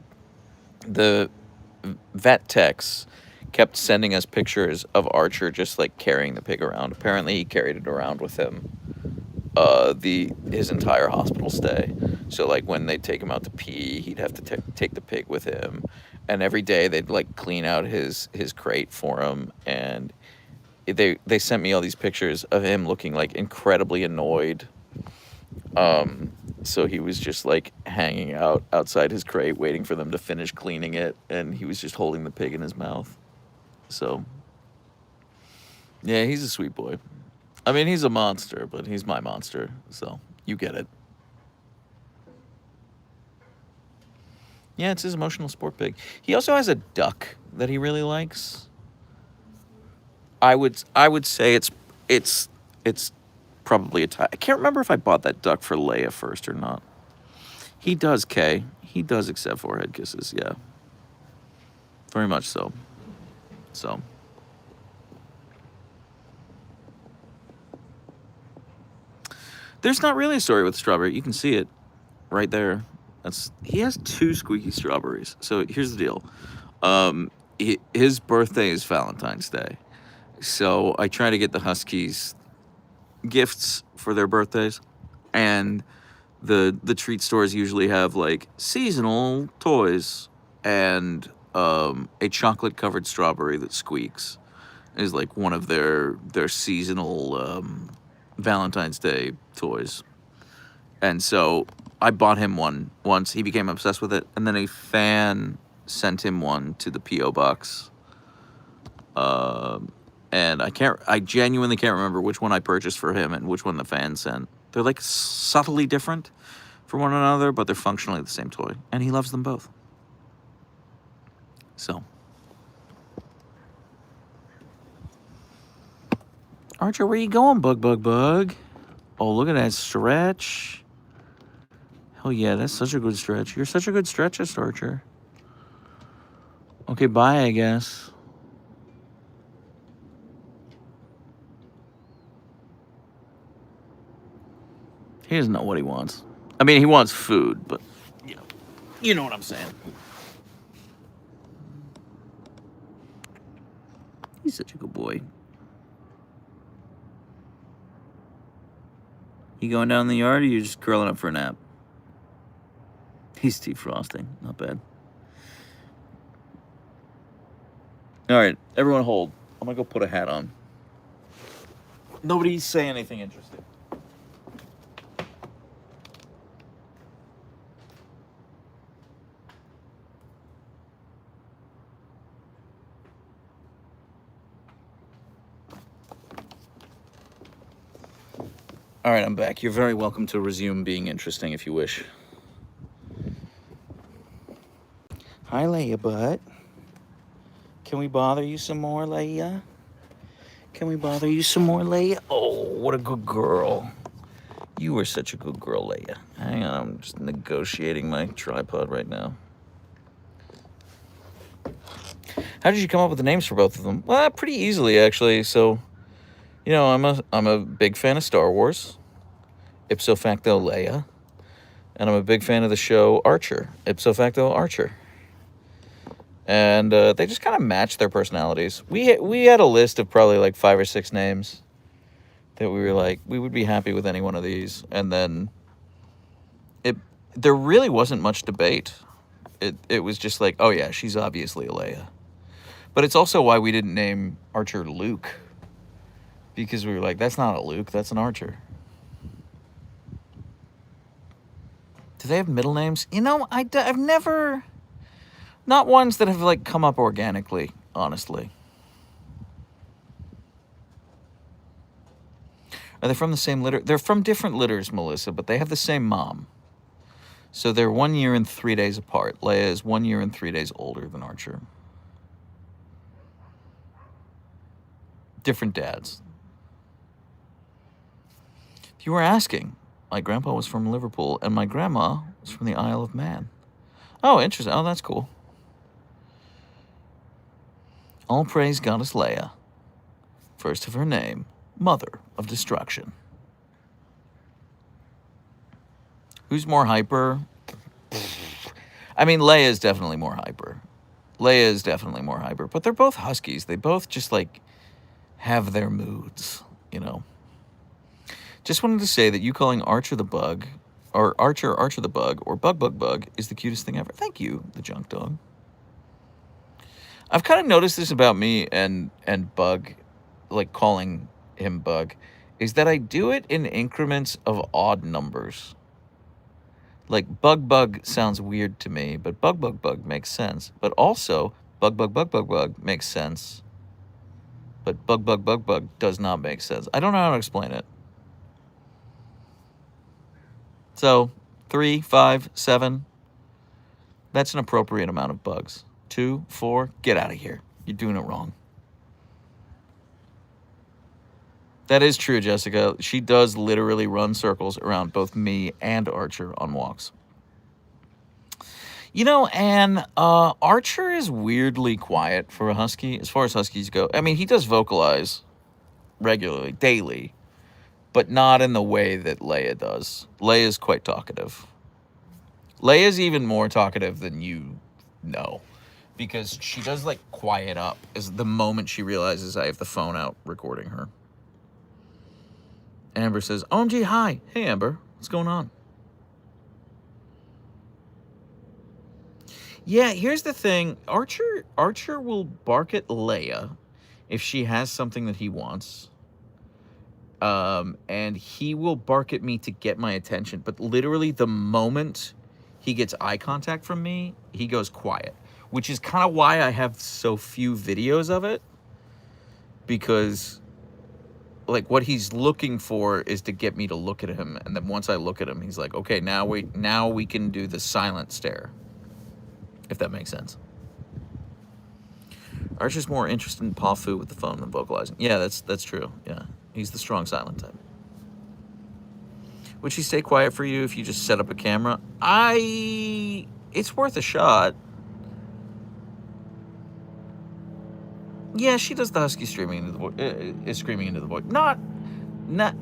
vet techs kept sending us pictures of Archer just like carrying the pig around. Apparently, he carried it around with him his entire hospital stay. So like when they'd take him out to pee, he'd have to take the pig with him, and every day they'd like clean out his crate for him. And they sent me all these pictures of him looking like incredibly annoyed. So he was just like hanging out outside his crate waiting for them to finish cleaning it, and he was just holding the pig in his mouth. So yeah, he's a sweet boy. I mean, he's a monster, but he's my monster, so you get it. Yeah, it's his emotional sport pig. He also has a duck that he really likes. I would say it's probably a tie. I can't remember if I bought that duck for Leia first or not. He does, Kay. He does accept forehead kisses, yeah. Very much so. So. There's not really a story with strawberry. You can see it right there. He has 2 squeaky strawberries. So here's the deal. His birthday is Valentine's Day. So I try to get the Huskies gifts for their birthdays. And the treat stores usually have like seasonal toys, and a chocolate covered strawberry that squeaks is like one of their seasonal Valentine's Day toys. And so I bought him one once. He became obsessed with it, and then a fan sent him one to the P.O. box. And I genuinely can't remember which one I purchased for him and which one the fan sent. They're like subtly different from one another, but they're functionally the same toy, and he loves them both. So, Archer, where you going, bug? Oh, look at that stretch. Hell yeah, that's such a good stretch. You're such a good stretchist, Archer. Okay, bye, I guess. He doesn't know what he wants. I mean, he wants food, but you know what I'm saying. He's such a good boy. You going down in the yard, or you just curling up for a nap? He's defrosting. Not bad. All right, everyone hold. I'm going to go put a hat on. Nobody say anything interesting. All right, I'm back. You're very welcome to resume being interesting if you wish. Hi, Leia butt. Can we bother you some more, Leia? Can we bother you some more, Leia? Oh, what a good girl. You were such a good girl, Leia. Hang on, I'm just negotiating my tripod right now. How did you come up with the names for both of them? Well, pretty easily, actually. So, you know, I'm a big fan of Star Wars, ipso facto Leia, and I'm a big fan of the show Archer, ipso facto Archer. And they just kind of match their personalities. We had a list of probably like 5 or 6 names that we were like, we would be happy with any one of these. And then there really wasn't much debate. It was just like, oh yeah, she's obviously a Leia. But it's also why we didn't name Archer Luke. Because we were like, that's not a Luke, that's an Archer. Do they have middle names? You know, I've never... Not ones that have, like, come up organically, honestly. Are they from the same litter? They're from different litters, Melissa, but they have the same mom. So they're 1 year and 3 days apart. Leia is 1 year and 3 days older than Archer. Different dads. If you were asking, my grandpa was from Liverpool, and my grandma was from the Isle of Man. Oh, interesting. Oh, that's cool. All praise Goddess Leia, first of her name, Mother of Destruction. Who's more hyper? I mean, Leia is definitely more hyper. But they're both Huskies. They both just, like, have their moods, you know. Just wanted to say that you calling Archer the Bug, or Archer the Bug, or Bug is the cutest thing ever. Thank you, the junk dog. I've kind of noticed this about me and Bug, like calling him Bug, is that I do it in increments of odd numbers. Like Bug sounds weird to me, but Bug makes sense. But also Bug makes sense. But Bug does not make sense. I don't know how to explain it. So 3, 5, 7. That's an appropriate amount of bugs. 2, 4, get out of here. You're doing it wrong. That is true, Jessica. She does literally run circles around both me and Archer on walks. You know, and Archer is weirdly quiet for a Husky, as far as Huskies go. I mean, he does vocalize regularly, daily, but not in the way that Leia does. Leia's quite talkative. Leia's even more talkative than you know. Because she does, like, quiet up as the moment she realizes I have the phone out recording her. Amber says, OMG, hi. Hey, Amber. What's going on? Yeah, here's the thing. Archer will bark at Leia if she has something that he wants. And he will bark at me to get my attention. But literally the moment he gets eye contact from me, he goes quiet. Which is kind of why I have so few videos of it. Because, like, what he's looking for is to get me to look at him. And then once I look at him, he's like, okay, now we can do the silent stare. If that makes sense. Archer's more interested in paw foo with the phone than vocalizing. Yeah, that's true. Yeah, he's the strong silent type. Would she stay quiet for you if you just set up a camera? It's worth a shot. Yeah, she does the Husky screaming into the void.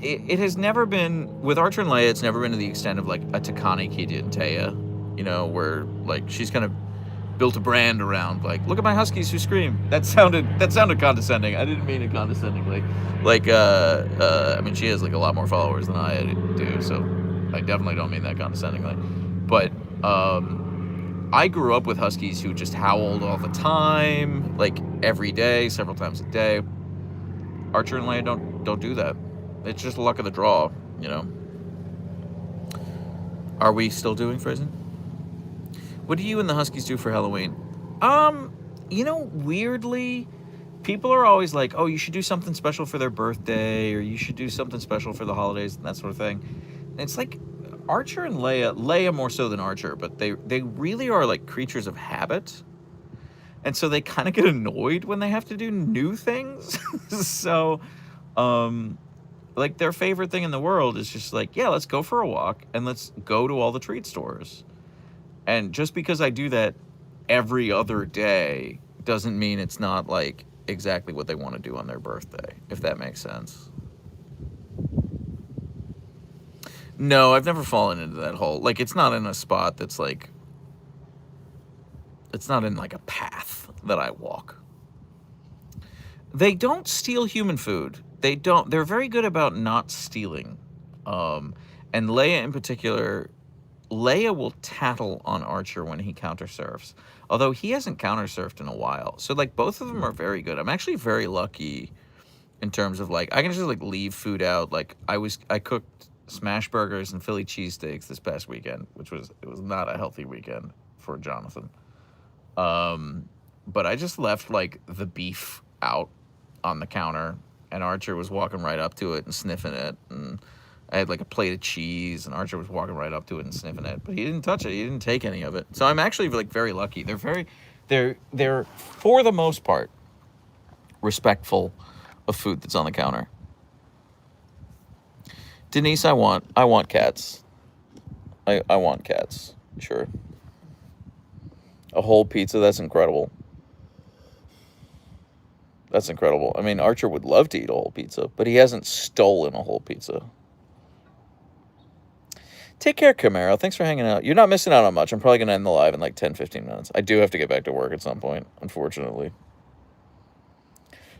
It has never been, with Archer and Leia, it's never been to the extent of, like, a Takane Kid and Taya, you know, where, like, she's kind of built a brand around, like, look at my Huskies who scream. That sounded condescending. I didn't mean it condescendingly. Like, I mean, she has, like, a lot more followers than I do, so I definitely don't mean that condescendingly. But, I grew up with Huskies who just howled all the time, like every day, several times a day. Archer and Leia don't do that. It's just luck of the draw, you know. Are we still doing Frozen? What do you and the Huskies do for Halloween? You know, weirdly, people are always like, oh, you should do something special for their birthday, or you should do something special for the holidays and that sort of thing. And it's like Archer and Leia more so than Archer, but they really are like creatures of habit. And so they kind of get annoyed when they have to do new things. So, like their favorite thing in the world is just like, yeah, let's go for a walk and let's go to all the treat stores. And just because I do that every other day doesn't mean it's not like exactly what they want to do on their birthday, if that makes sense. No, I've never fallen into that hole. Like, it's not in a spot that's like, it's not in like a path that I walk. They don't steal human food. They don't. They're very good about not stealing. And Leia in particular, Leia will tattle on Archer when he counter-surfs. Although he hasn't counter-surfed in a while. So, like, both of them are very good. I'm actually very lucky in terms of, like, I can just, like, leave food out. Like, I cooked smash burgers and Philly cheesesteaks this past weekend, it was not a healthy weekend for Jonathan. But I just left, like, the beef out on the counter, and Archer was walking right up to it and sniffing it, and I had like a plate of cheese, and Archer was walking right up to it and sniffing it, but he didn't touch it. He didn't take any of it. So I'm actually like very lucky. They're for the most part respectful of food that's on the counter. Denise, I want cats. I want cats. Sure. A whole pizza, that's incredible. That's incredible. I mean, Archer would love to eat a whole pizza, but he hasn't stolen a whole pizza. Take care, Camaro. Thanks for hanging out. You're not missing out on much. I'm probably going to end the live in like 10, 15 minutes. I do have to get back to work at some point, unfortunately.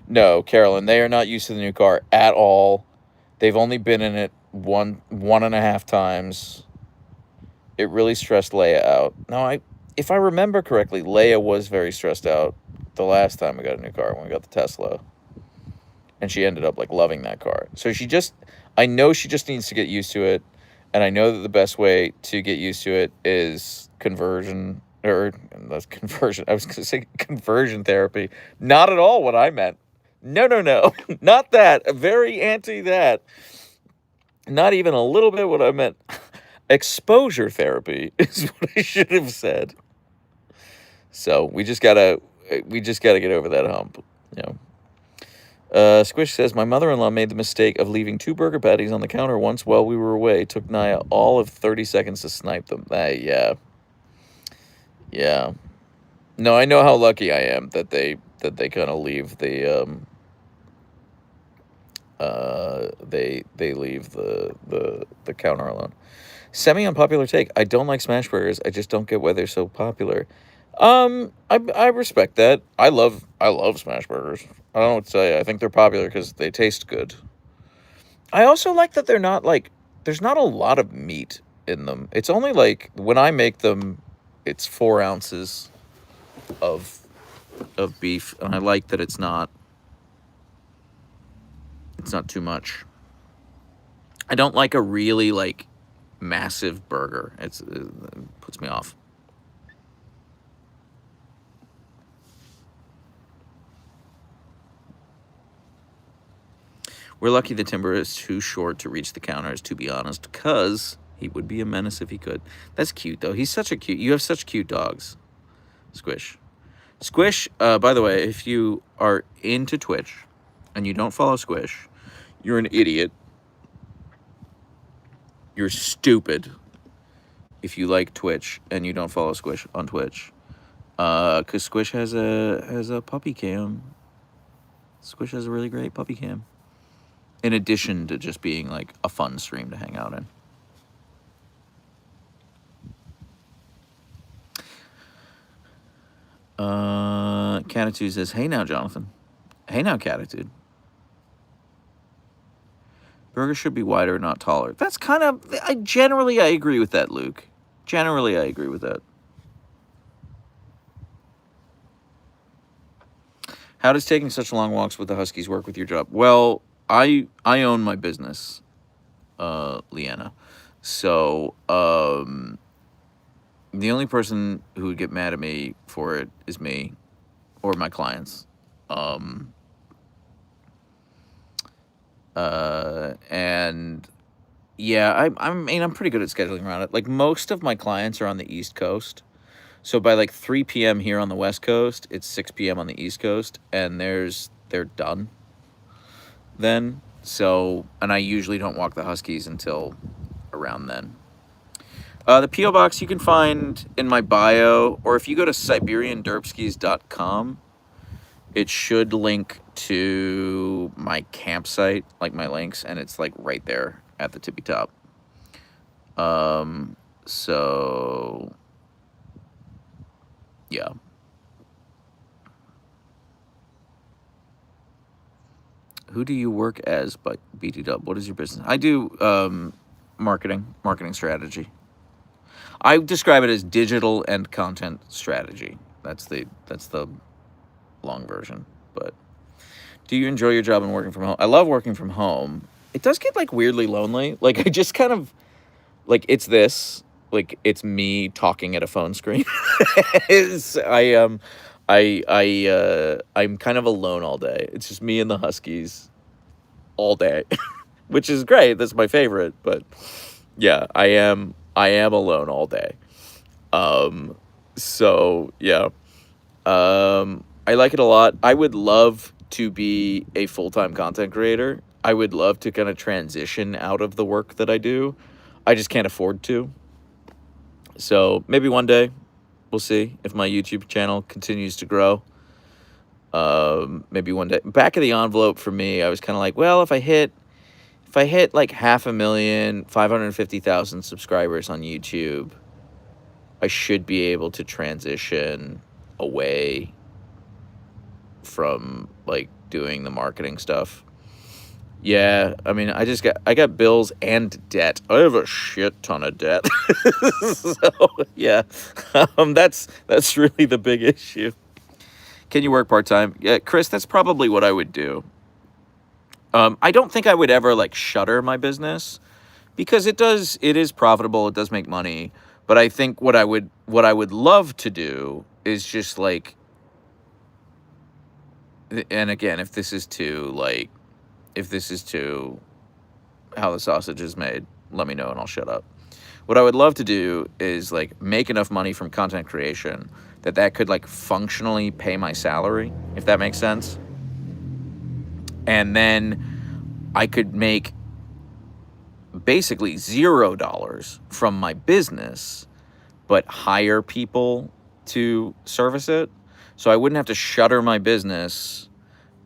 No, Carolyn, they are not used to the new car at all. They've only been in it one and a half times. It really stressed Leia out. Now, if I remember correctly, Leia was very stressed out the last time we got a new car, when we got the Tesla. And she ended up like loving that car. So I know she just needs to get used to it. And I know that the best way to get used to it is conversion, or that's conversion. I was going to say conversion therapy. Not at all what I meant. No. Not that. Very anti that. Not even a little bit what I meant. Exposure therapy is what I should have said. So we just gotta get over that hump, you know. Squish says, my mother-in-law made the mistake of leaving 2 burger patties on the counter once while we were away. Took Naya all of 30 seconds to snipe them. Yeah. No, I know how lucky I am that they kind of leave the they leave the counter alone. Semi-unpopular take. I don't like smash burgers. I just don't get why they're so popular. I respect that. I love smash burgers. I don't know what to tell you. I think they're popular because they taste good. I also like that they're not like, there's not a lot of meat in them. It's only like, when I make them, it's 4 ounces of beef, and I like that it's not too much. I don't like a really like massive burger. It puts me off. We're lucky the timber is too short to reach the counters, to be honest, because he would be a menace if he could. That's cute, though. He's such a cute... You have such cute dogs. Squish. Squish, by the way, if you are into Twitch and you don't follow Squish, you're an idiot. You're stupid if you like Twitch and you don't follow Squish on Twitch. Because Squish has a puppy cam. Squish has a really great puppy cam. In addition to just being like a fun stream to hang out in. Catitude says, hey now, Jonathan. Hey now, Catitude. Burgers should be wider, not taller. That's kind of... I agree with that, Luke. Generally, I agree with that. How does taking such long walks with the Huskies work with your job? Well, I own my business, Leanna. So, the only person who would get mad at me for it is me or my clients. And yeah, I mean, I'm pretty good at scheduling around it. Like, most of my clients are on the East Coast. So by like 3 p.m. here on the West Coast, it's 6 p.m. on the East Coast, and they're done then. So, and I usually don't walk the Huskies until around then. The P.O. Box you can find in my bio, or if you go to SiberianDerpskies.com, it should link to my campsite, like my links, and it's like right there at the tippy top. So yeah. Who do you work as, but BT Dub? What is your business? I do marketing strategy. I describe it as digital and content strategy. That's the long version. But do you enjoy your job and working from home? I love working from home. It does get like weirdly lonely. Like, I just kind of like, it's this, like, it's me talking at a phone screen. I'm kind of alone all day. It's just me and the Huskies all day, which is great. That's my favorite. But yeah, I am alone all day. So yeah, I like it a lot. I would love to be a full-time content creator. I would love to kind of transition out of the work that I do. I just can't afford to. So maybe one day, we'll see if my YouTube channel continues to grow. Maybe one day. Back of the envelope for me, I was kind of like, well, if I hit like 500,000, 550,000 subscribers on YouTube, I should be able to transition away from like doing the marketing stuff. Yeah, I mean, I got bills and debt. I have a shit ton of debt. So yeah, that's really the big issue. Can you work part-time? Yeah, Chris, that's probably what I would do. I don't think I would ever like shutter my business, because it is profitable, it does make money. But I think what I would love to do is just like, and again, if this is to how the sausage is made, let me know and I'll shut up. What I would love to do is like make enough money from content creation that could like functionally pay my salary, if that makes sense. And then I could make basically $0 from my business, but hire people to service it. So I wouldn't have to shutter my business,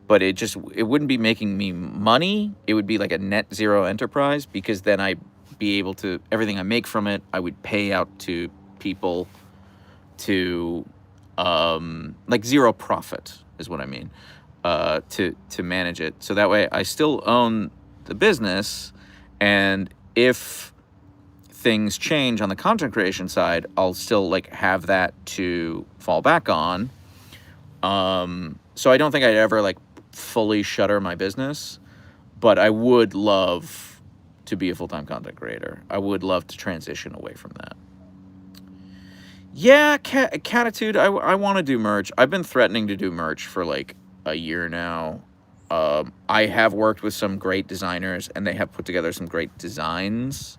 but it wouldn't be making me money. It would be like a net zero enterprise, because then I'd be able to, everything I make from it, I would pay out to people to, like, zero profit is what I mean, to manage it. So that way I still own the business, and if things change on the content creation side, I'll still like have that to fall back on. So I don't think I'd ever like fully shutter my business, but I would love to be a full-time content creator. I would love to transition away from that. Yeah, Catitude, I want to do merch. I've been threatening to do merch for like a year now. I have worked with some great designers, and they have put together some great designs.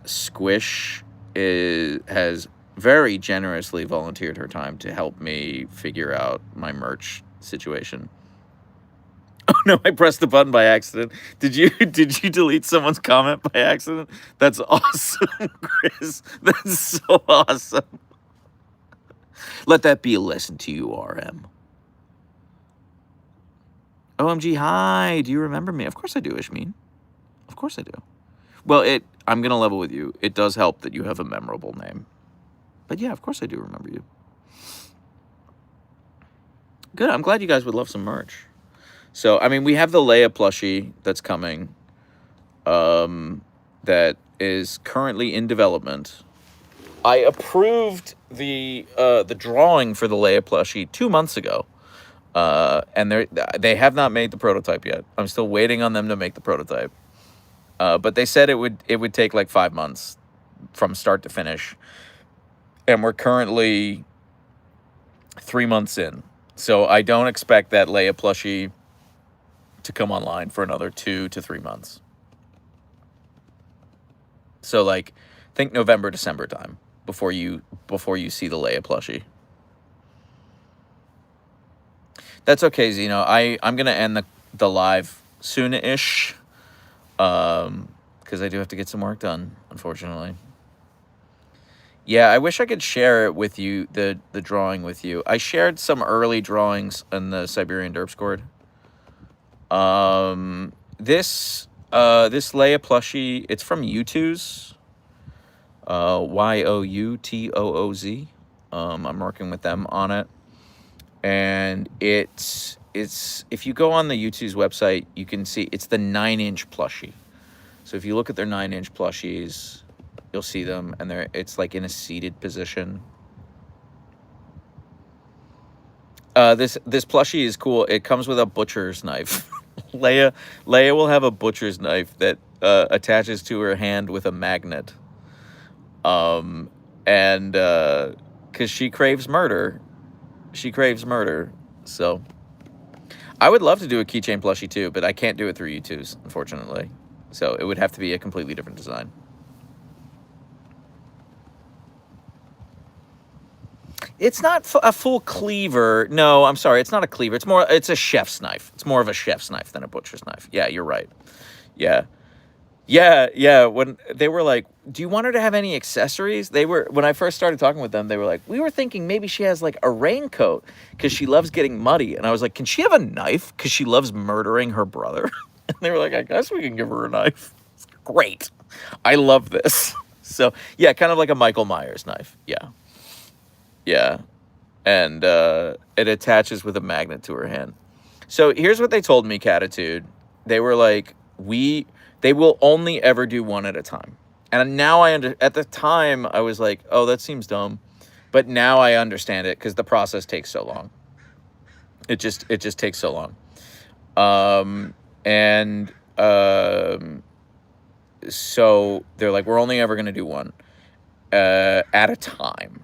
Squish has very generously volunteered her time to help me figure out my merch situation. Oh no, I pressed the button by accident. Did you delete someone's comment by accident? That's awesome, Chris. That's so awesome. Let that be a lesson to you, RM. OMG, hi. Do you remember me? Of course I do, Ishmeen. Of course I do. Well, I'm going to level with you. It does help that you have a memorable name. But yeah, of course I do remember you. Good. I'm glad you guys would love some merch. So, I mean, we have the Leia plushie that's coming, that is currently in development. I approved the drawing for the Leia plushie 2 months ago. And they have not made the prototype yet. I'm still waiting on them to make the prototype. But they said it would take like 5 months from start to finish. And we're currently 3 months in. So I don't expect that Leia plushie to come online for another 2 to 3 months. So like, think November, December time before you see the Leia plushie. That's okay, Zeno. I'm gonna end the live soon-ish, because I do have to get some work done, unfortunately. Yeah, I wish I could share it with you, the drawing with you. I shared some early drawings in the Siberian Derpskies. This Leia plushie, it's from Youtooz. Youtooz. I'm working with them on it. And it's if you go on the Youtooz website, you can see it's the 9-inch plushie. So if you look at their 9-inch plushies, you'll see them, and it's like in a seated position. This plushie is cool. It comes with a butcher's knife. Leia will have a butcher's knife that attaches to her hand with a magnet. And because she craves murder. So I would love to do a keychain plushie too, but I can't do it through Youtooz, unfortunately. So it would have to be a completely different design. It's not a full cleaver. No, I'm sorry. It's not a cleaver. It's a chef's knife. It's more of a chef's knife than a butcher's knife. Yeah, you're right. Yeah. When they were like, do you want her to have any accessories? When I first started talking with them, they were like, we were thinking maybe she has like a raincoat because she loves getting muddy. And I was like, can she have a knife? Because she loves murdering her brother. And they were like, I guess we can give her a knife. Great. I love this. So yeah, kind of like a Michael Myers knife. Yeah. And it attaches with a magnet to her hand. So here's what they told me, Catitude. They were like, they will only ever do one at a time. And now at the time, I was like, oh, that seems dumb. But now I understand it because the process takes so long. It just takes so long. So they're like, we're only ever going to do one at a time.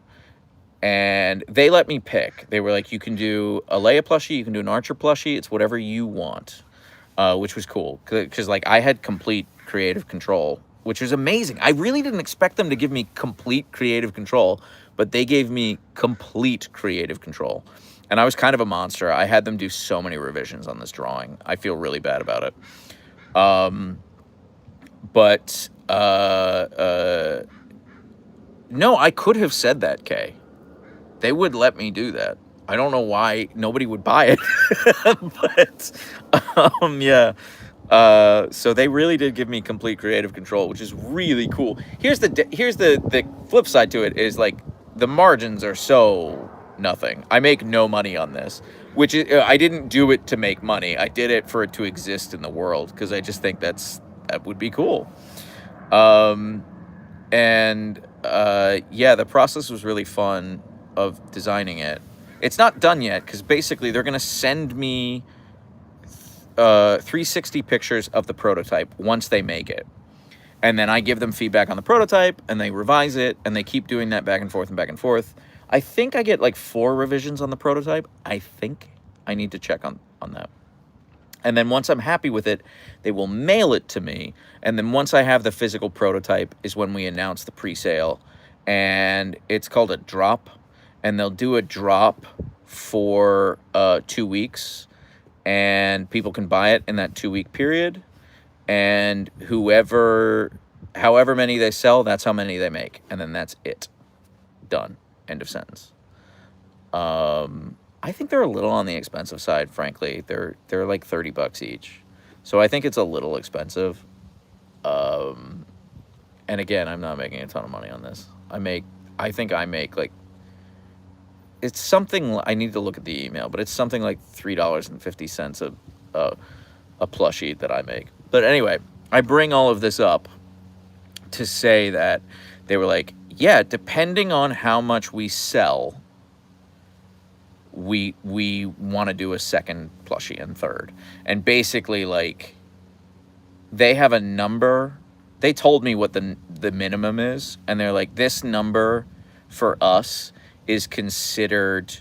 And they let me pick. They were like, you can do a Leia plushie, you can do an Archer plushie. It's whatever you want. Which was cool because like I had complete creative control, which was amazing. I really didn't expect them to give me complete creative control, but they gave me complete creative control. And I was kind of a monster. I had them do so many revisions on this drawing. I feel really bad about it. No, I could have said that, Kay. They would let me do that. I don't know why nobody would buy it, but yeah. So they really did give me complete creative control, which is really cool. Here's the flip side to it is like the margins are so nothing. I make no money on this, which is, I didn't do it to make money. I did it for it to exist in the world because I just think that would be cool. Yeah, the process was really fun of designing it. It's not done yet because basically they're going to send me 360 pictures of the prototype once they make it. And then I give them feedback on the prototype and they revise it and they keep doing that back and forth and back and forth. I think I get like 4 revisions on the prototype. I think I need to check on that. And then once I'm happy with it, they will mail it to me. And then once I have the physical prototype is when we announce the pre-sale. And it's called a drop. And they'll do a drop for 2 weeks. And people can buy it in that 2-week period. And however many they sell, that's how many they make. And then that's it. Done. End of sentence. I think they're a little on the expensive side, frankly. They're like $30 each. So I think it's a little expensive. And again, I'm not making a ton of money on this. I think I make like, it's something, I need to look at the email, but it's something like $3.50 a plushie that I make. But anyway, I bring all of this up to say that they were like, yeah, depending on how much we sell, we want to do a second plushie and third. And basically, like, they have a number. They told me what the minimum is, and they're like, this number for us is considered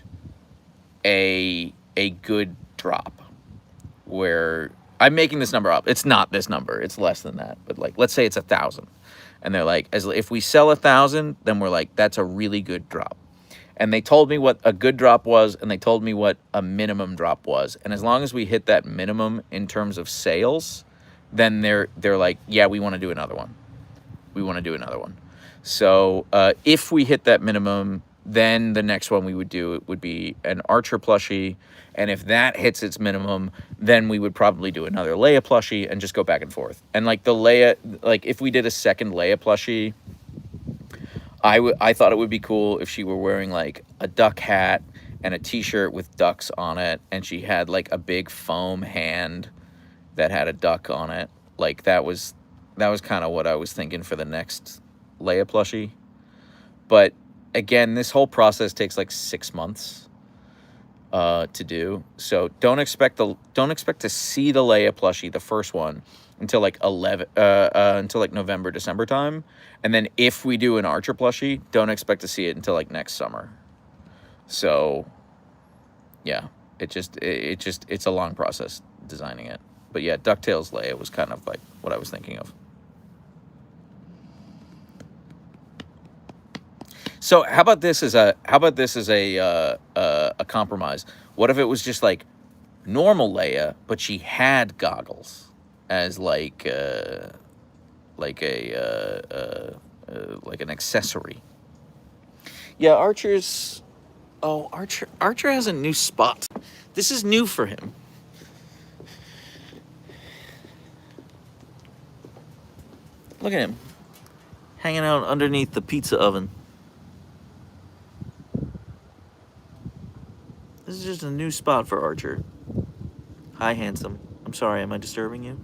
a good drop, where I'm making this number up. It's not this number. It's less than that. But like, let's say it's 1,000. And they're like, if we sell 1,000, then we're like, that's a really good drop. And they told me what a good drop was, and they told me what a minimum drop was. And as long as we hit that minimum in terms of sales, then they're like, yeah, we want to do another one. We want to do another one. So if we hit that minimum, then the next one we would do would be an Archer plushie. And if that hits its minimum, then we would probably do another Leia plushie and just go back and forth. And like the Leia, like if we did a second Leia plushie, I thought it would be cool if she were wearing like a duck hat and a t-shirt with ducks on it, and she had like a big foam hand that had a duck on it. Like that was kind of what I was thinking for the next Leia plushie. But again, this whole process takes like 6 months to do. So don't expect to see the Leia plushie, the first one, until like November, December time. And then if we do an Archer plushie, don't expect to see it until like next summer. So yeah, it's a long process designing it. But yeah, DuckTales Leia was kind of like what I was thinking of. So how about this as a compromise? What if it was just like normal Leia, but she had goggles as like an accessory? Yeah, Archer has a new spot. This is new for him. Look at him hanging out underneath the pizza oven. This is just a new spot for Archer. Hi, handsome. I'm sorry, am I disturbing you?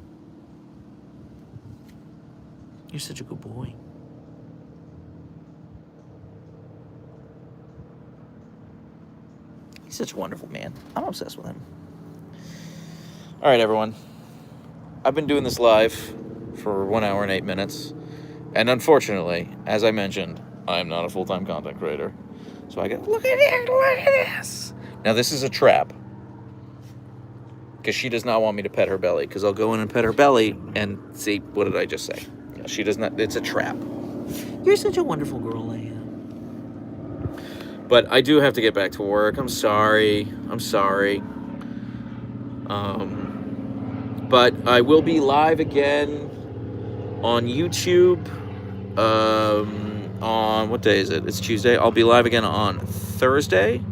You're such a good boy. He's such a wonderful man. I'm obsessed with him. All right, everyone. I've been doing this live for 1 hour and 8 minutes. And unfortunately, as I mentioned, I'm not a full-time content creator. So I get, look at this. Now, this is a trap. Because she does not want me to pet her belly. Because I'll go in and pet her belly and see, what did I just say? She does not, it's a trap. You're such a wonderful girl, Leia. But I do have to get back to work. I'm sorry. But I will be live again on YouTube. On, what day is it? It's Tuesday. I'll be live again on Thursday,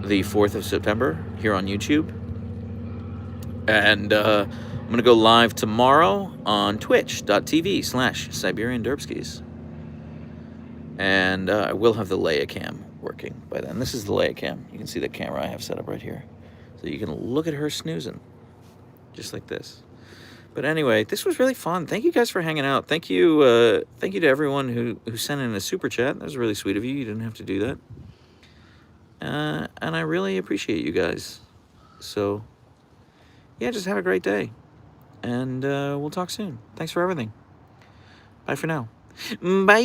the 4th of September, here on YouTube. And I'm going to go live tomorrow on twitch.tv/Siberian Derpskies. And I will have the Leia cam working by then. This is the Leia cam. You can see the camera I have set up right here. So you can look at her snoozing. Just like this. But anyway, this was really fun. Thank you guys for hanging out. Thank you to everyone who sent in a super chat. That was really sweet of you. You didn't have to do that. And I really appreciate you guys. So, yeah, just have a great day. And we'll talk soon. Thanks for everything. Bye for now. Bye.